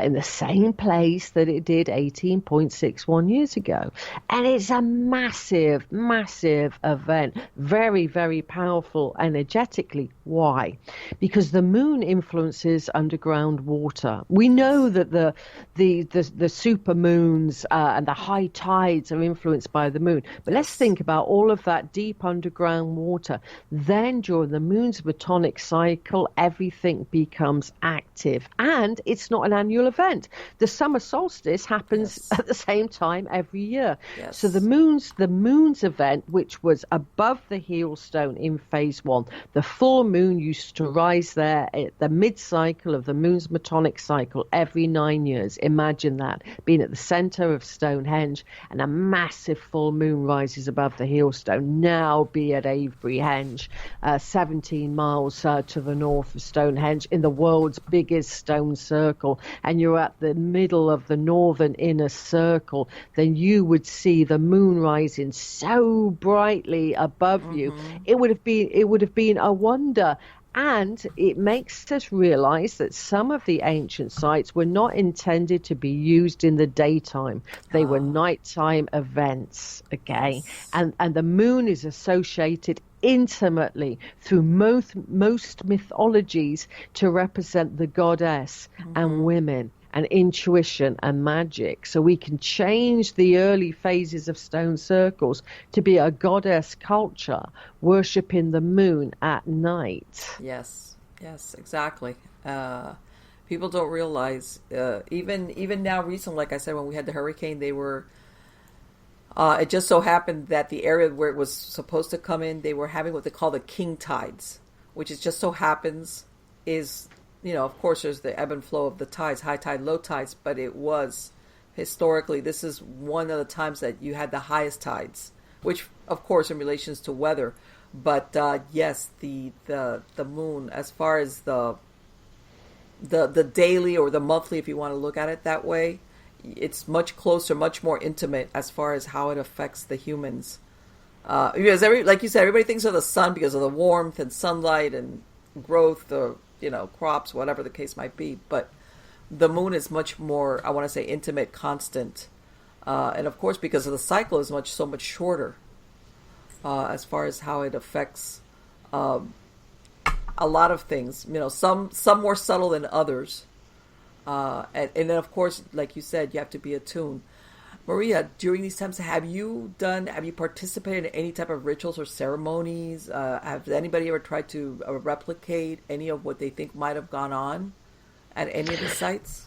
in the same place that it did 18.61 years ago. And it's a massive, massive event, very, very powerful energetically. Why? Because the moon influences underground water. We know that the super moons and the high tides are influenced by the moon. But let's think about all of that deep underground water. Then during the moon's metonic cycle, everything becomes active. And it's not an annual event. The summer solstice happens at the same time every year. Yes. So the moon's event, which was above the heel stone in phase one, the full moon used to rise there at the mid-cycle of the moon's metonic cycle every 9 years. Imagine that, being at the center of Stonehenge, and a massive full moon rises above the heel stone. Now be at Avebury-Henge, 17 miles to the north of Stonehenge, in the world's biggest stone circle, and you're at the middle of the northern inner circle, then you would see the moon rising so brightly above you. It would have been a wonder. And it makes us realize that some of the ancient sites were not intended to be used in the daytime. They were nighttime events, okay? Yes. And the moon is associated intimately through most mythologies to represent the goddess and women and intuition and magic. So we can change the early phases of stone circles to be a goddess culture, worshipping the moon at night. Yes, exactly. People don't realize, even now recently, like I said, when we had the hurricane, they were, it just so happened that the area where it was supposed to come in, they were having what they call the king tides, which is just so happens is, of course, there's the ebb and flow of the tides, high tide, low tides, but it was historically, this is one of the times that you had the highest tides, which, of course, in relations to weather. But yes, the moon, as far as the daily or the monthly, if you want to look at it that way, it's much closer, much more intimate as far as how it affects the humans. Because like you said, everybody thinks of the sun because of the warmth and sunlight and growth, or crops, whatever the case might be. But the moon is much more, I want to say, intimate, constant, and of course, because of the cycle is so much shorter. As far as how it affects a lot of things, some more subtle than others, and then of course, like you said, you have to be attuned. Maria, during these times, have you participated in any type of rituals or ceremonies? Have anybody ever tried to replicate any of what they think might have gone on at any of these sites?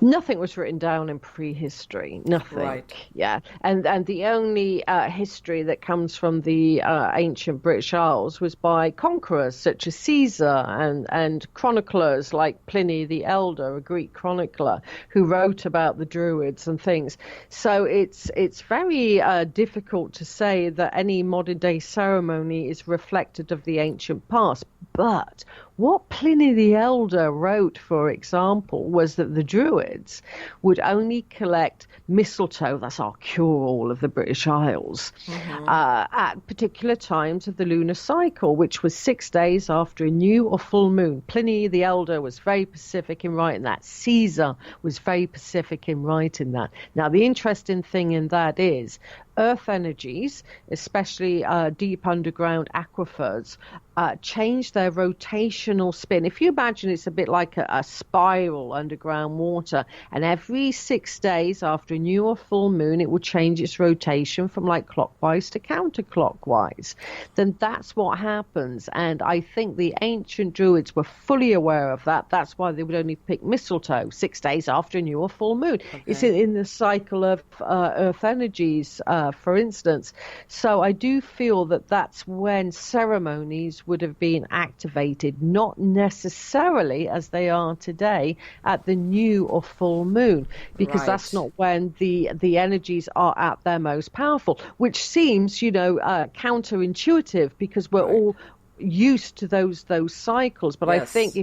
Nothing was written down in prehistory. Nothing. Right. Yeah. And the only history that comes from the ancient British Isles was by conquerors such as Caesar and chroniclers like Pliny the Elder, a Greek chronicler, who wrote about the Druids and things. So it's very difficult to say that any modern day ceremony is reflected of the ancient past. But what Pliny the Elder wrote, for example, was that the Druids would only collect mistletoe, that's our cure-all of the British Isles, at particular times of the lunar cycle, which was 6 days after a new or full moon. Pliny the Elder was very specific in writing that. Caesar was very specific in writing that. Now, the interesting thing in that is Earth energies, especially deep underground aquifers, change their rotational spin. If you imagine it's a bit like a spiral underground water, and every 6 days after a new or full moon, it will change its rotation from like clockwise to counterclockwise. Then that's what happens. And I think the ancient druids were fully aware of that. That's why they would only pick mistletoe 6 days after a new or full moon. Okay. It's in the cycle of earth energies, for instance. So I do feel that that's when ceremonies would have been activated, not necessarily as they are today at the new or full moon, because that's not when the energies are at their most powerful, which seems, counterintuitive, because we're all used to those cycles. But I think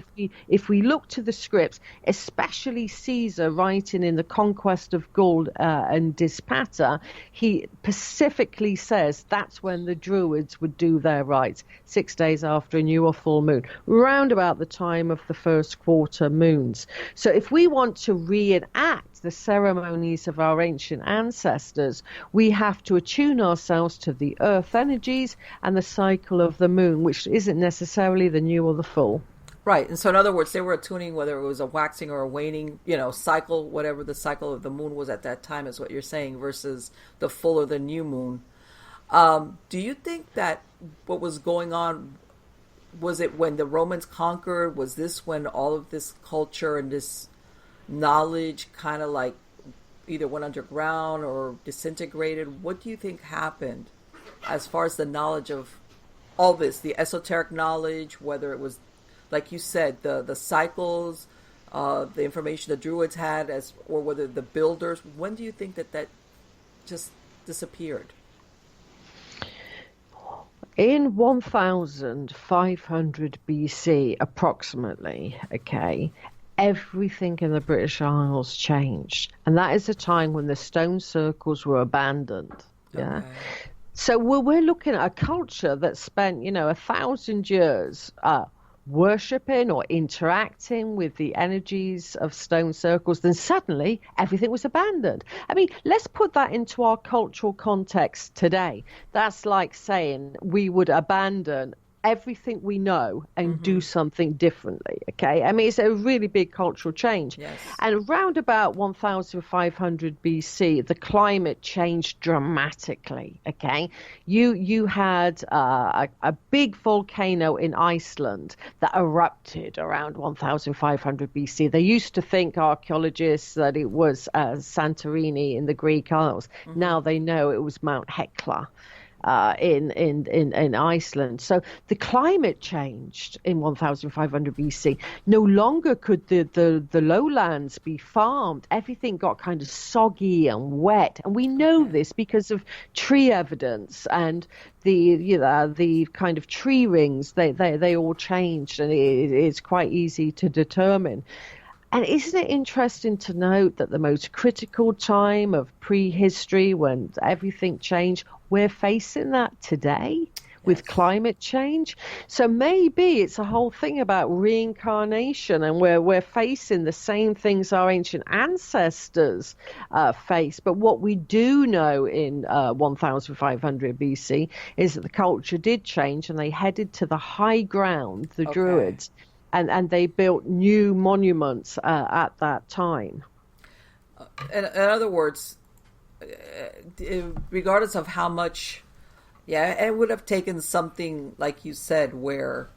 if we look to the scripts, especially Caesar writing in the Conquest of Gaul and Dispata, he specifically says that's when the Druids would do their rites, 6 days after a new or full moon, round about the time of the first quarter moons. So if we want to reenact the ceremonies of our ancient ancestors, we have to attune ourselves to the earth energies and the cycle of the moon, which isn't necessarily the new or the full. Right. And so in other words, they were attuning whether it was a waxing or a waning, cycle, whatever the cycle of the moon was at that time is what you're saying, versus the full or the new moon. Do you think that what was going on, was it when the Romans conquered? Was this when all of this culture and this knowledge kind of like either went underground or disintegrated? What do you think happened as far as the knowledge of all this, the esoteric knowledge, whether it was, like you said, the cycles, the information the Druids had, or whether the builders? When do you think that just disappeared? In 1500 BC, approximately, everything in the British Isles changed. And that is a time when the stone circles were abandoned. Yeah. Okay. So we're looking at a culture that spent, 1,000 years worshipping or interacting with the energies of stone circles. Then suddenly everything was abandoned. I mean, let's put that into our cultural context today. That's like saying we would abandon everything we know and do something differently. I mean, it's a really big cultural change. Yes. And around about 1500 BC, the climate changed dramatically. You had a big volcano in Iceland that erupted around 1500 BC. They used to think, archaeologists, that it was Santorini in the Greek Isles. Now they know it was Mount Hekla in Iceland. So the climate changed in 1500 BC. No longer could the lowlands be farmed. Everything got kind of soggy and wet, and we know this because of tree evidence and the kind of tree rings. They all changed, and it's quite easy to determine. And isn't it interesting to note that the most critical time of prehistory, when everything changed, we're facing that today with climate change? So maybe it's a whole thing about reincarnation, and we're facing the same things our ancient ancestors faced. But what we do know in 1500 BC is that the culture did change, and they headed to the high ground, the Druids. And they built new monuments at that time. In other words, regardless of how much, it would have taken something, like you said, where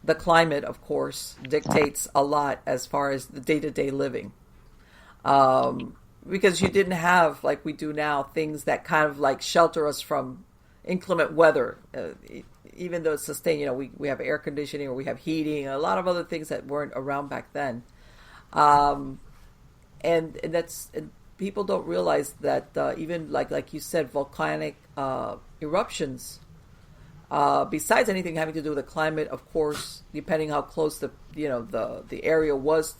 the climate, of course, dictates a lot as far as the day-to-day living. Because you didn't have, like we do now, things that kind of like shelter us from inclement weather. Even though it's sustained, we have air conditioning, or we have heating, and a lot of other things that weren't around back then. And people don't realize that even like you said, volcanic eruptions, besides anything having to do with the climate, of course, depending how close the area was,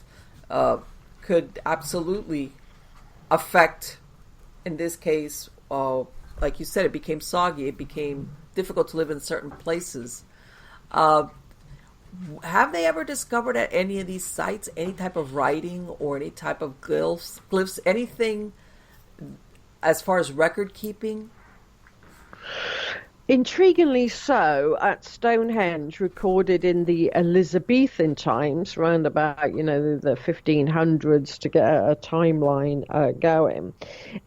could absolutely affect, in this case, like you said, it became soggy, it became difficult to live in certain places. Have they ever discovered at any of these sites any type of writing or any type of glyphs, anything as far as record keeping? Intriguingly so, at Stonehenge, recorded in the Elizabethan times, round about, the 1500s to get a timeline going,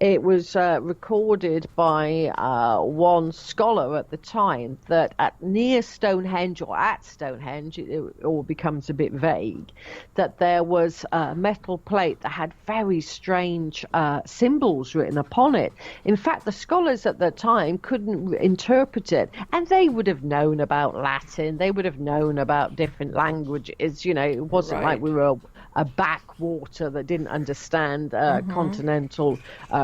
it was recorded by one scholar at the time that near Stonehenge or at Stonehenge, it all becomes a bit vague, that there was a metal plate that had very strange symbols written upon it. In fact, the scholars at the time couldn't interpret it, and they would have known about Latin, they would have known about different languages. It wasn't like Right. we were a backwater that didn't understand continental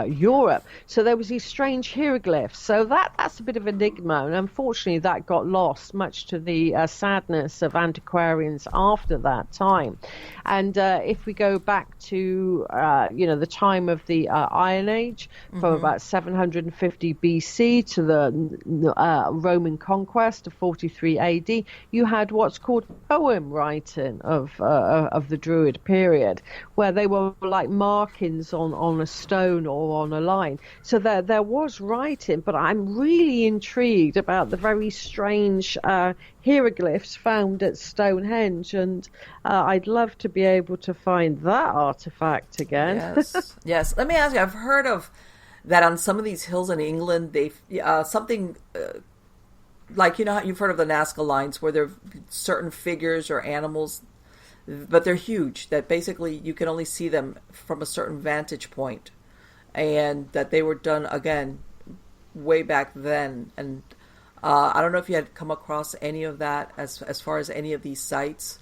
Europe. So there was these strange hieroglyphs. So that's a bit of an enigma, and unfortunately that got lost, much to the sadness of antiquarians after that time. And if we go back to the time of the Iron Age, from about 750 BC to the Roman conquest of 43 AD, you had what's called poem writing of the Druid period, where they were like markings on a stone or on a line. So there was writing, but I'm really intrigued about the very strange hieroglyphs found at Stonehenge, and I'd love to be able to find that artifact again. Yes, yes. Let me ask you. I've heard of that on some of these hills in England. They something like how you've heard of the Nazca lines, where there are certain figures or animals, but they're huge. That basically you can only see them from a certain vantage point, and that they were done again way back then. And I don't know if you had come across any of that as far as any of these sites,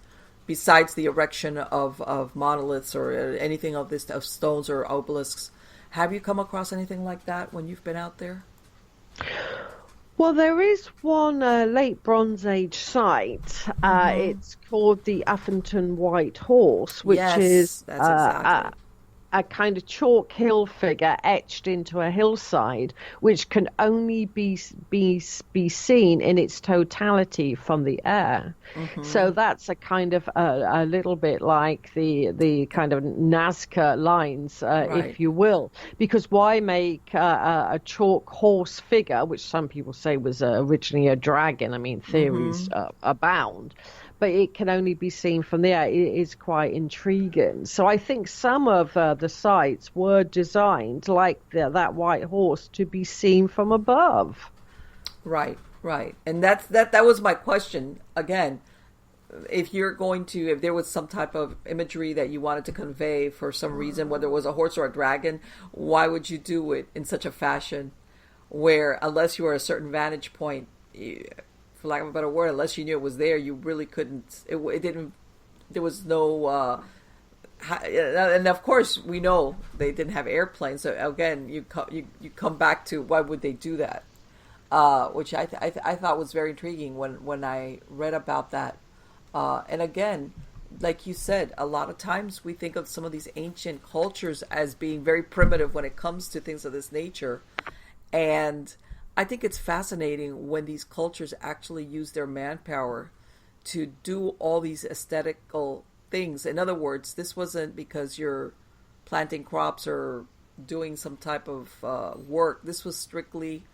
besides the erection of monoliths or anything of this, of stones or obelisks. Have you come across anything like that when you've been out there? Well, there is one late Bronze Age site. It's called the Uffington White Horse, which is that's exactly. a kind of chalk hill figure etched into a hillside, which can only be seen in its totality from the air. So that's a kind of a little bit like the kind of Nazca lines, if you will, because why make a chalk horse figure, which some people say was originally a dragon? I mean, theories abound. But it can only be seen from the air. It is quite intriguing. So I think some of the sites were designed, like that white horse, to be seen from above. Right, right. And that was my question. Again, if there was some type of imagery that you wanted to convey for some reason, whether it was a horse or a dragon, why would you do it in such a fashion where, unless you were at a certain vantage point, for lack of a better word, unless you knew it was there, you really couldn't. It didn't. There was no. And of course, we know they didn't have airplanes. So again, you come back to why would they do that, which I thought was very intriguing when I read about that. And again, like you said, a lot of times we think of some of these ancient cultures as being very primitive when it comes to things of this nature, and I think it's fascinating when these cultures actually use their manpower to do all these aesthetical things. In other words, this wasn't because you're planting crops or doing some type of work. This was strictly,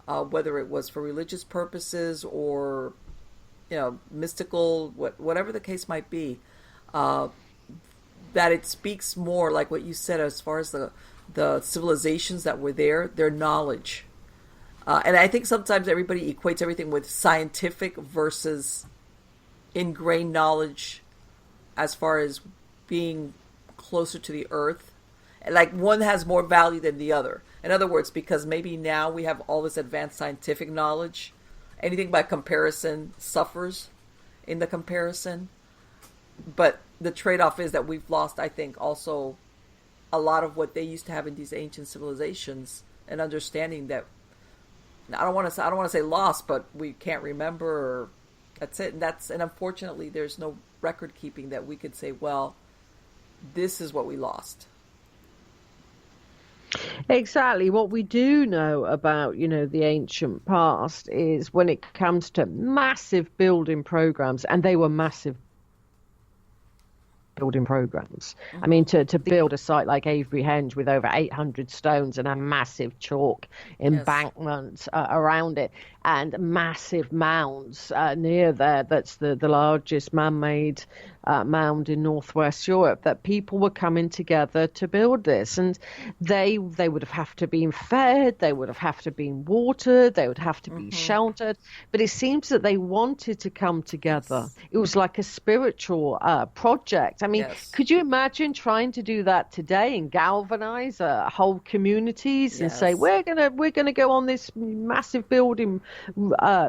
whether it was for religious purposes or, mystical, whatever the case might be, that it speaks more, like what you said, as far as the civilizations that were there, their knowledge. And I think sometimes everybody equates everything with scientific versus ingrained knowledge as far as being closer to the earth. Like one has more value than the other. In other words, because maybe now we have all this advanced scientific knowledge, anything by comparison suffers in the comparison. But the trade-off is that we've lost, I think, also a lot of what they used to have in these ancient civilizations, and understanding that I don't want to say lost, but we can't remember. Or that's it, and unfortunately, there's no record keeping that we could say, well, this is what we lost. Exactly. What we do know about, the ancient past is when it comes to massive building programs, and they were massive building programs. I mean, to build a site like Avebury with over 800 stones and a massive chalk embankment around it, and massive mounds near there. That's the largest man-made mound in Northwest Europe, that people were coming together to build this. And they would have to been fed, they would have to been watered, they would have to be sheltered. But it seems that they wanted to come together. It was like a spiritual project. I mean, could you imagine trying to do that today and galvanize whole communities and say, we're gonna go on this massive building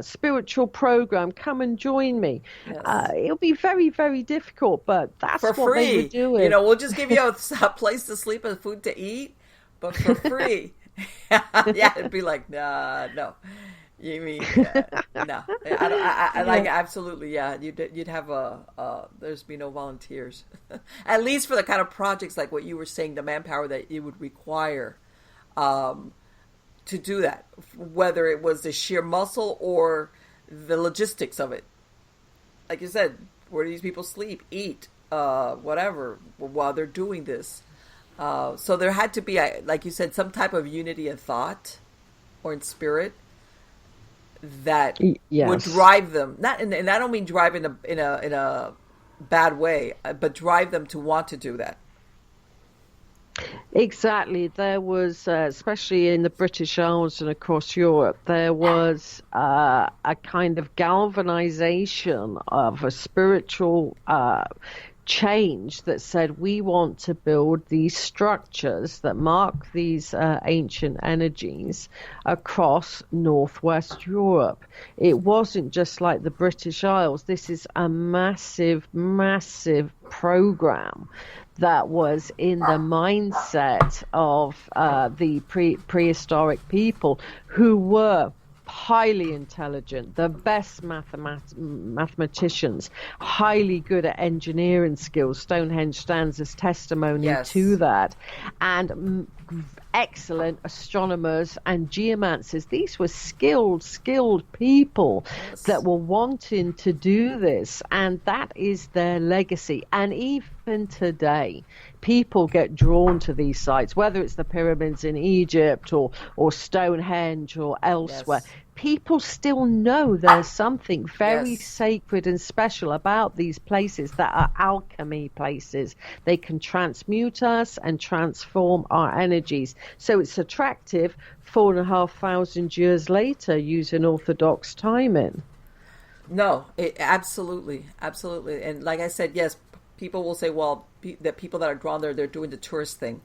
spiritual program, come and join me? It'll be very, very difficult, but that's for what free. They were doing. You know, we'll just give you a place to sleep and food to eat, but for free. Yeah, it'd be like, no. You mean no? I like absolutely. Yeah, you'd have there's be no volunteers, at least for the kind of projects like what you were saying, the manpower that it would require to do that, whether it was the sheer muscle or the logistics of it. Like you said, where do these people sleep, eat, whatever, while they're doing this? So there had to be, like you said, some type of unity in thought or in spirit that would drive them. And I don't mean drive in a bad way, but drive them to want to do that. Exactly. There was, especially in the British Isles and across Europe, there was a kind of galvanization of a spiritual change that said, we want to build these structures that mark these ancient energies across Northwest Europe. It wasn't just like the British Isles. This is a massive, massive program that was in the mindset of the prehistoric people, who were highly intelligent, the best mathematicians, highly good at engineering skills. Stonehenge stands as testimony to that. And excellent astronomers and geomancers. These were skilled people that were wanting to do this, and that is their legacy. And even today, people get drawn to these sites, whether it's the pyramids in Egypt or Stonehenge or elsewhere. People still know there's something very sacred and special about these places that are alchemy places. They can transmute us and transform our energies. So it's attractive 4,500 years later using Orthodox timing. No, absolutely. And like I said, yes, people will say, well, the people that are drawn there, they're doing the tourist thing.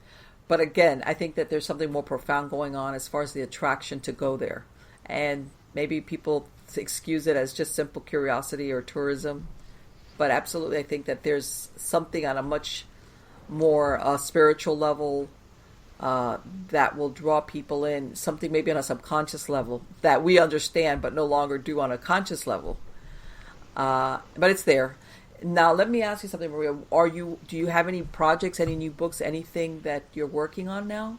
But again, I think that there's something more profound going on as far as the attraction to go there. And maybe people excuse it as just simple curiosity or tourism. But absolutely, I think that there's something on a much more spiritual level that will draw people in, something maybe on a subconscious level that we understand but no longer do on a conscious level. But it's there. Now, let me ask you something, Maria. Do you have any projects, any new books, anything that you're working on now?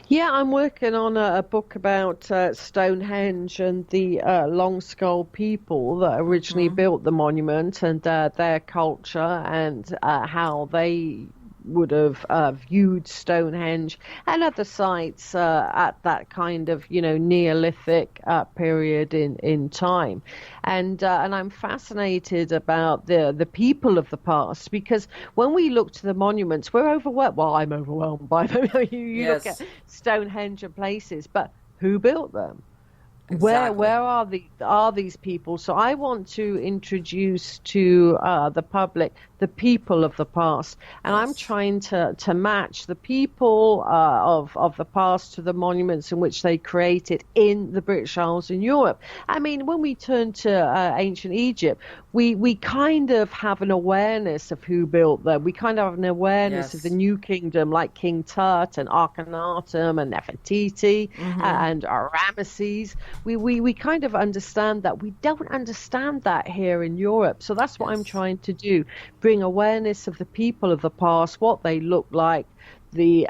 Yeah, I'm working on a book about Stonehenge and the Long Skull people that originally built the monument, and their culture and how they would have viewed Stonehenge and other sites at that kind of, Neolithic period in time. And I'm fascinated about the people of the past, because when we look to the monuments, we're overwhelmed. Well, I'm overwhelmed by them. You look at Stonehenge and places, but who built them? Exactly. Where are these people? So I want to introduce to the public the people of the past, and I'm trying to match the people of the past to the monuments in which they created in the British Isles in Europe. I mean, when we turn to ancient Egypt, we kind of have an awareness of who built them. We kind of have an awareness of the New Kingdom, like King Tut and Akhenaten and Nefertiti and Ramesses. We kind of understand that. We don't understand that here in Europe. So that's what I'm trying to do. Bring awareness of the people of the past, what they look like, the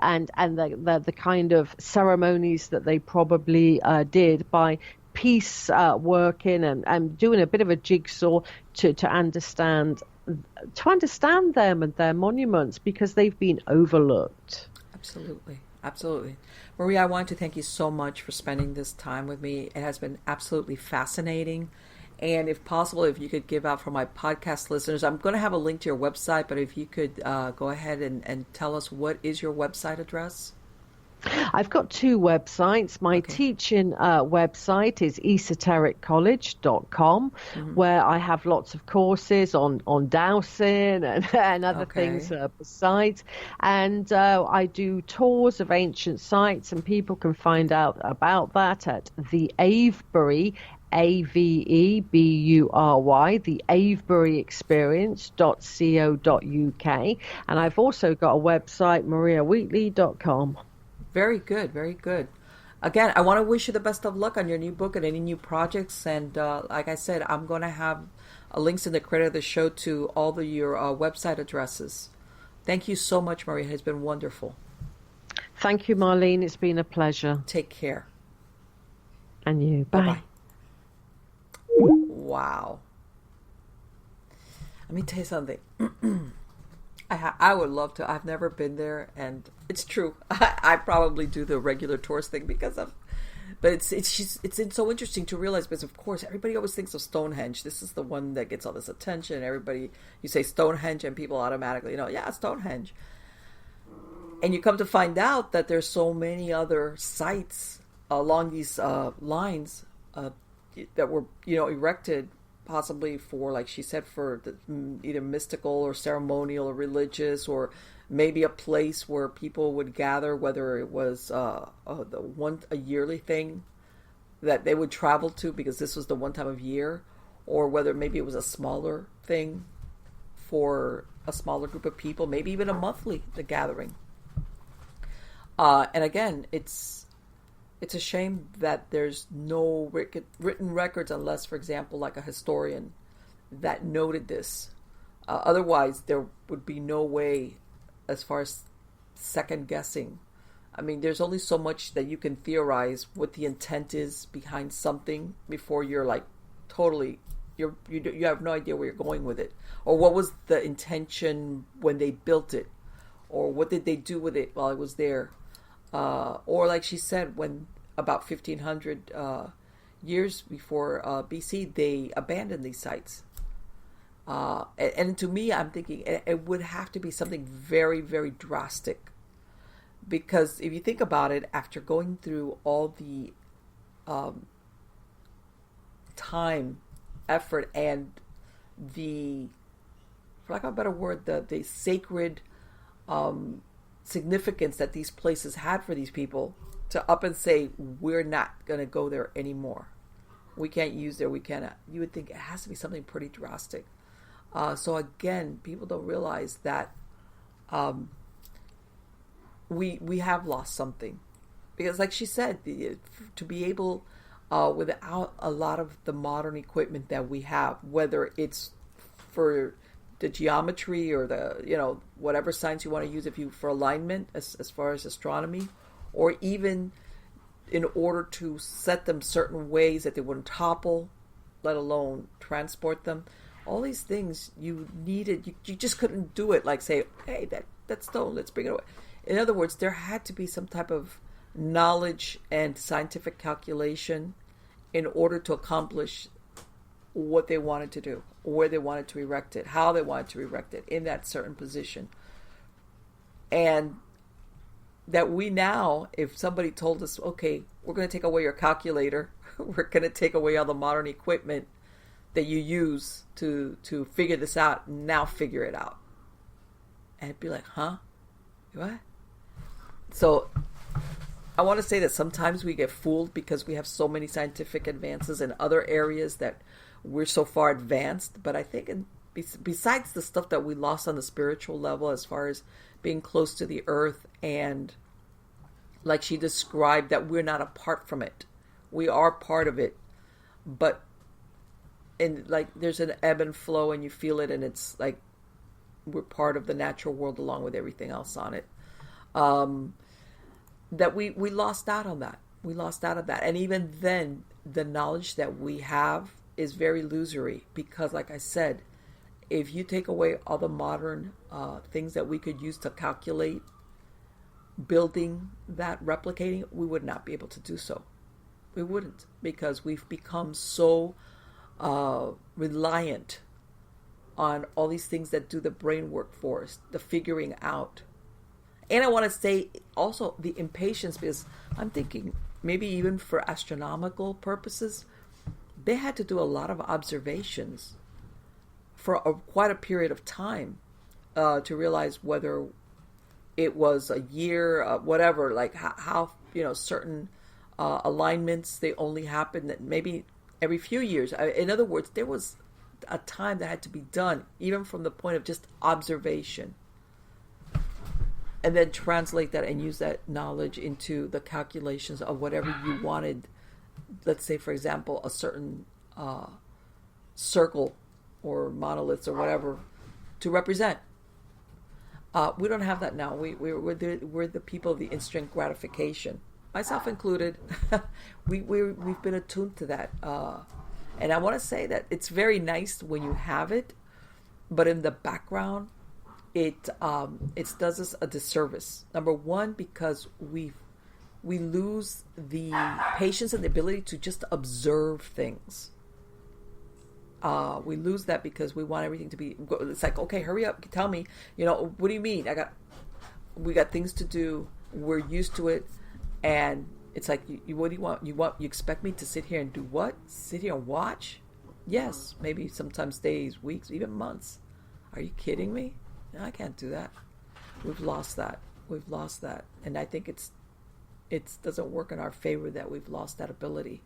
kind of ceremonies that they probably did by piece working and doing a bit of a jigsaw to understand to understand them and their monuments, because they've been overlooked. Absolutely. Absolutely. Maria, I want to thank you so much for spending this time with me. It has been absolutely fascinating. And if possible, if you could give out for my podcast listeners, I'm going to have a link to your website, but if you could go ahead and tell us what is your website address? I've got two websites. My teaching website is esotericcollege.com, where I have lots of courses on dowsing and other things besides. And I do tours of ancient sites, and people can find out about that at the Avebury, Avebury, the Avebury Experience.co.uk. And I've also got a website, mariawheatley.com. Very good, very good. Again, I want to wish you the best of luck on your new book and any new projects. And like I said, I'm going to have links in the credit of the show to all your website addresses. Thank you so much, Maria. It has been wonderful. Thank you, Marlene. It's been a pleasure. Take care. And you. Bye. Bye-bye. Wow. Let me tell you something. I would love to. I've never been there, and it's true. I probably do the regular tourist thing because of, but it's so interesting to realize, because of course everybody always thinks of Stonehenge. This is the one that gets all this attention. Everybody, you say Stonehenge and people automatically know, yeah, Stonehenge. And you come to find out that there's so many other sites along these lines that were erected, possibly for, like she said, for either mystical or ceremonial or religious, or maybe a place where people would gather, whether it was a yearly thing that they would travel to because this was the one time of year, or whether maybe it was a smaller thing for a smaller group of people, maybe even a monthly gathering. And again, it's a shame that there's no written records, unless, for example, like a historian that noted this. Otherwise, there would be no way, as far as second guessing. I mean, there's only so much that you can theorize what the intent is behind something before you're like totally, you have no idea where you're going with it, or what was the intention when they built it, or what did they do with it while it was there. Or like she said, when about 1500 years before BC, they abandoned these sites. And to me, I'm thinking it would have to be something very, very drastic. Because if you think about it, after going through all the time, effort, and the, for lack of a better word, the sacred significance that these places had for these people, to up and say, we're not going to go there anymore. We can't use there. We cannot. You would think it has to be something pretty drastic. So again, people don't realize that we have lost something. Because like she said, to be able, without a lot of the modern equipment that we have, whether it's for the geometry or the, whatever science you want to use, if you for alignment as far as astronomy, or even in order to set them certain ways that they wouldn't topple, let alone transport them. All these things you needed, you just couldn't do it like say, hey, that stone, let's bring it away. In other words, there had to be some type of knowledge and scientific calculation in order to accomplish what they wanted to do, where they wanted to erect it, how they wanted to erect it in that certain position. And that we now, if somebody told us, okay, we're going to take away your calculator, we're going to take away all the modern equipment that you use to figure this out, now figure it out. And it'd be like, huh? What? So I want to say that sometimes we get fooled because we have so many scientific advances in other areas that we're so far advanced. But I think besides the stuff that we lost on the spiritual level, as far as being close to the earth, and like she described, that we're not apart from it. We are part of it, but like there's an ebb and flow, and you feel it, and it's like we're part of the natural world along with everything else on it. That we lost out on that. We lost out on that. And even then, the knowledge that we have is very illusory because, like I said, if you take away all the modern things that we could use to calculate building that, replicating, we would not be able to do so. We wouldn't, because we've become so reliant on all these things that do the brain work for us, the figuring out. And I want to say also the impatience, because I'm thinking maybe even for astronomical purposes, they had to do a lot of observations for quite a period of time to realize whether it was a year, whatever, like how certain alignments, they only happened maybe every few years. In other words, there was a time that had to be done, even from the point of just observation, and then translate that and use that knowledge into the calculations of whatever you wanted. Let's say, for example, a certain circle or monoliths or whatever to represent. We don't have that now. We're the people of the instant gratification, myself included. We've been attuned to that, and I want to say that it's very nice when you have it, but in the background, it does us a disservice. Number one, because we lose the patience and the ability to just observe things. We lose that because we want everything to be. It's like, okay, hurry up, tell me. What do you mean? We got things to do. We're used to it, and it's like, what do you want? You expect me to sit here and do what? Sit here and watch? Yes, maybe sometimes days, weeks, even months. Are you kidding me? No, I can't do that. We've lost that. And I think it doesn't work in our favor that we've lost that ability.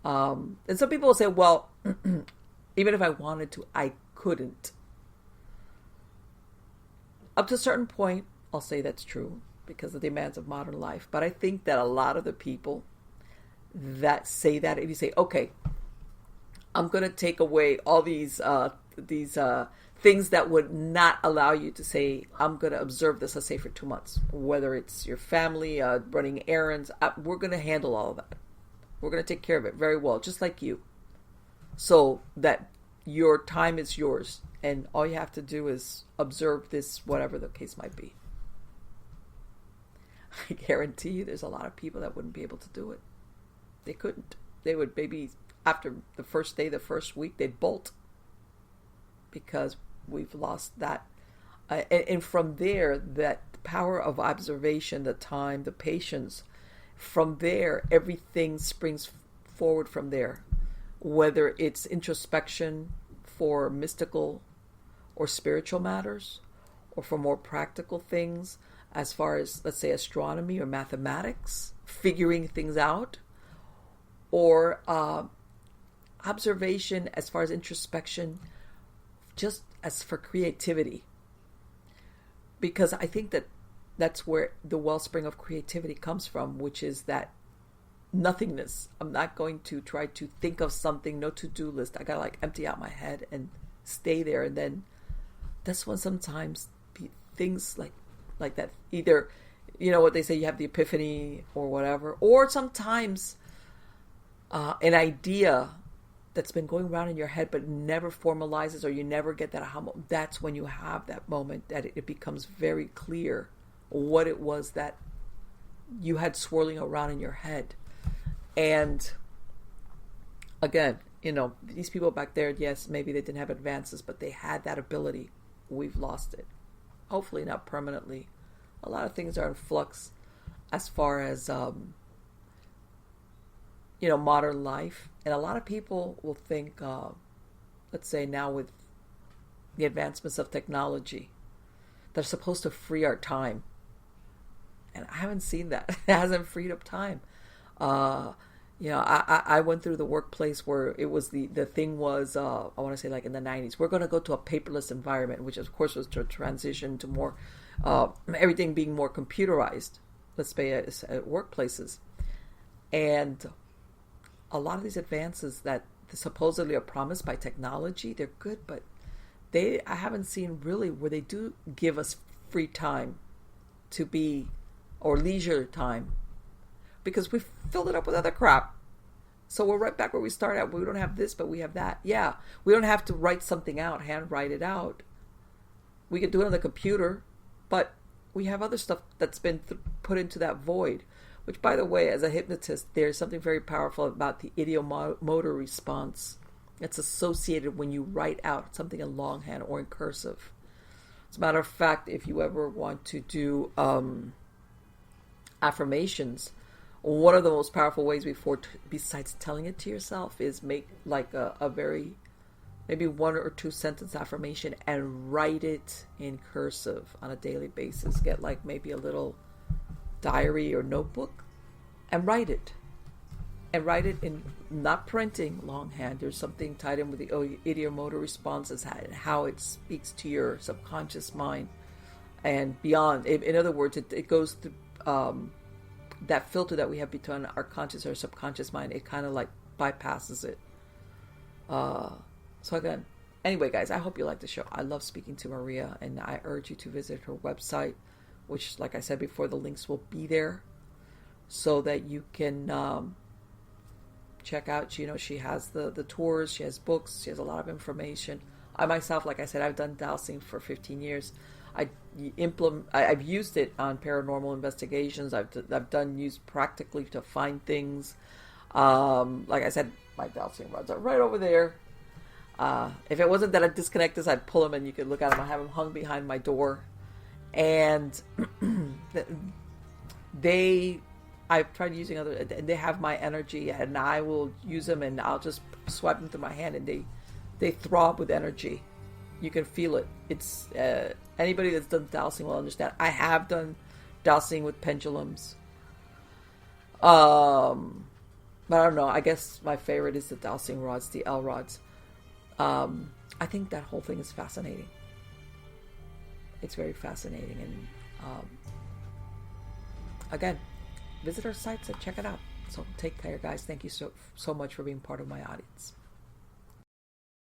And some people will say, well, even if I wanted to, I couldn't. Up to a certain point, I'll say that's true because of the demands of modern life. But I think that a lot of the people that say that, if you say, okay, I'm going to take away all these things that would not allow you to say, I'm going to observe this, let's say, for 2 months. Whether it's your family, running errands, we're going to handle all of that. We're going to take care of it very well, just like you. So that your time is yours, and all you have to do is observe this, whatever the case might be. I guarantee you there's a lot of people that wouldn't be able to do it. They couldn't. They would maybe, after the first day, the first week, they'd bolt. Because we've lost that. And from there, that power of observation, the time, the patience, from there, everything springs forward from there. Whether it's introspection for mystical or spiritual matters, or for more practical things, as far as, let's say, astronomy or mathematics, figuring things out, or observation as far as introspection, just as for creativity. Because I think that that's where the wellspring of creativity comes from, which is that nothingness. I'm not going to try to think of something, no to-do list. I gotta empty out my head and stay there. And then that's when sometimes things like that, either, what they say, you have the epiphany or whatever, or sometimes an idea that's been going around in your head but never formalizes, or you never get that aha moment. That's when you have that moment that it becomes very clear what it was that you had swirling around in your head. And again, these people back there, yes, maybe they didn't have advances, but they had that ability. We've lost it. Hopefully not permanently. A lot of things are in flux as far as modern life. And a lot of people will think, let's say now with the advancements of technology, they're supposed to free our time. And I haven't seen that. It hasn't freed up time. I went through the workplace where it was the thing was, I want to say in the 90s, we're going to go to a paperless environment, which of course was to transition to more, everything being more computerized, let's say at workplaces. And a lot of these advances that supposedly are promised by technology, they're good, but I haven't seen really where they do give us free time to be, or leisure time, because we've filled it up with other crap. So we're right back where we started out. We don't have this, but we have that. Yeah, we don't have to write something out, hand write it out. We could do it on the computer, but we have other stuff that's been put into that void. Which, by the way, as a hypnotist, there's something very powerful about the ideomotor response that's associated when you write out something in longhand or in cursive. As a matter of fact, if you ever want to do affirmations, one of the most powerful ways besides telling it to yourself is make like a very, maybe 1 or 2 sentence affirmation and write it in cursive on a daily basis. Get like maybe a little diary or notebook and write it. And write it in, not printing longhand. There's something tied in with the ideomotor responses and how it speaks to your subconscious mind and beyond. In other words, it goes through that filter that we have between our conscious or subconscious mind. It kind of like bypasses it. So again, anyway, guys, I hope you like the show. I love speaking to Maria, and I urge you to visit her website, which, like I said before, the links will be there so that you can check out. She has the tours, she has books, she has a lot of information. I myself, like I said, I've done dowsing for 15 years. I've used it on paranormal investigations. I've used practically to find things. Like I said, my dowsing rods are right over there. If it wasn't that I disconnect this, I'd pull them and you could look at them. I have them hung behind my door. And I've tried using and they have my energy, and I will use them, and I'll just swipe them through my hand, and they throb with energy. You can feel it. It's anybody that's done dowsing will understand. I have done dowsing with pendulums. But I don't know. I guess my favorite is the dowsing rods, the L rods. I think that whole thing is fascinating. It's very fascinating, and again, visit our sites and check it out. So take care, guys. Thank you so much for being part of my audience.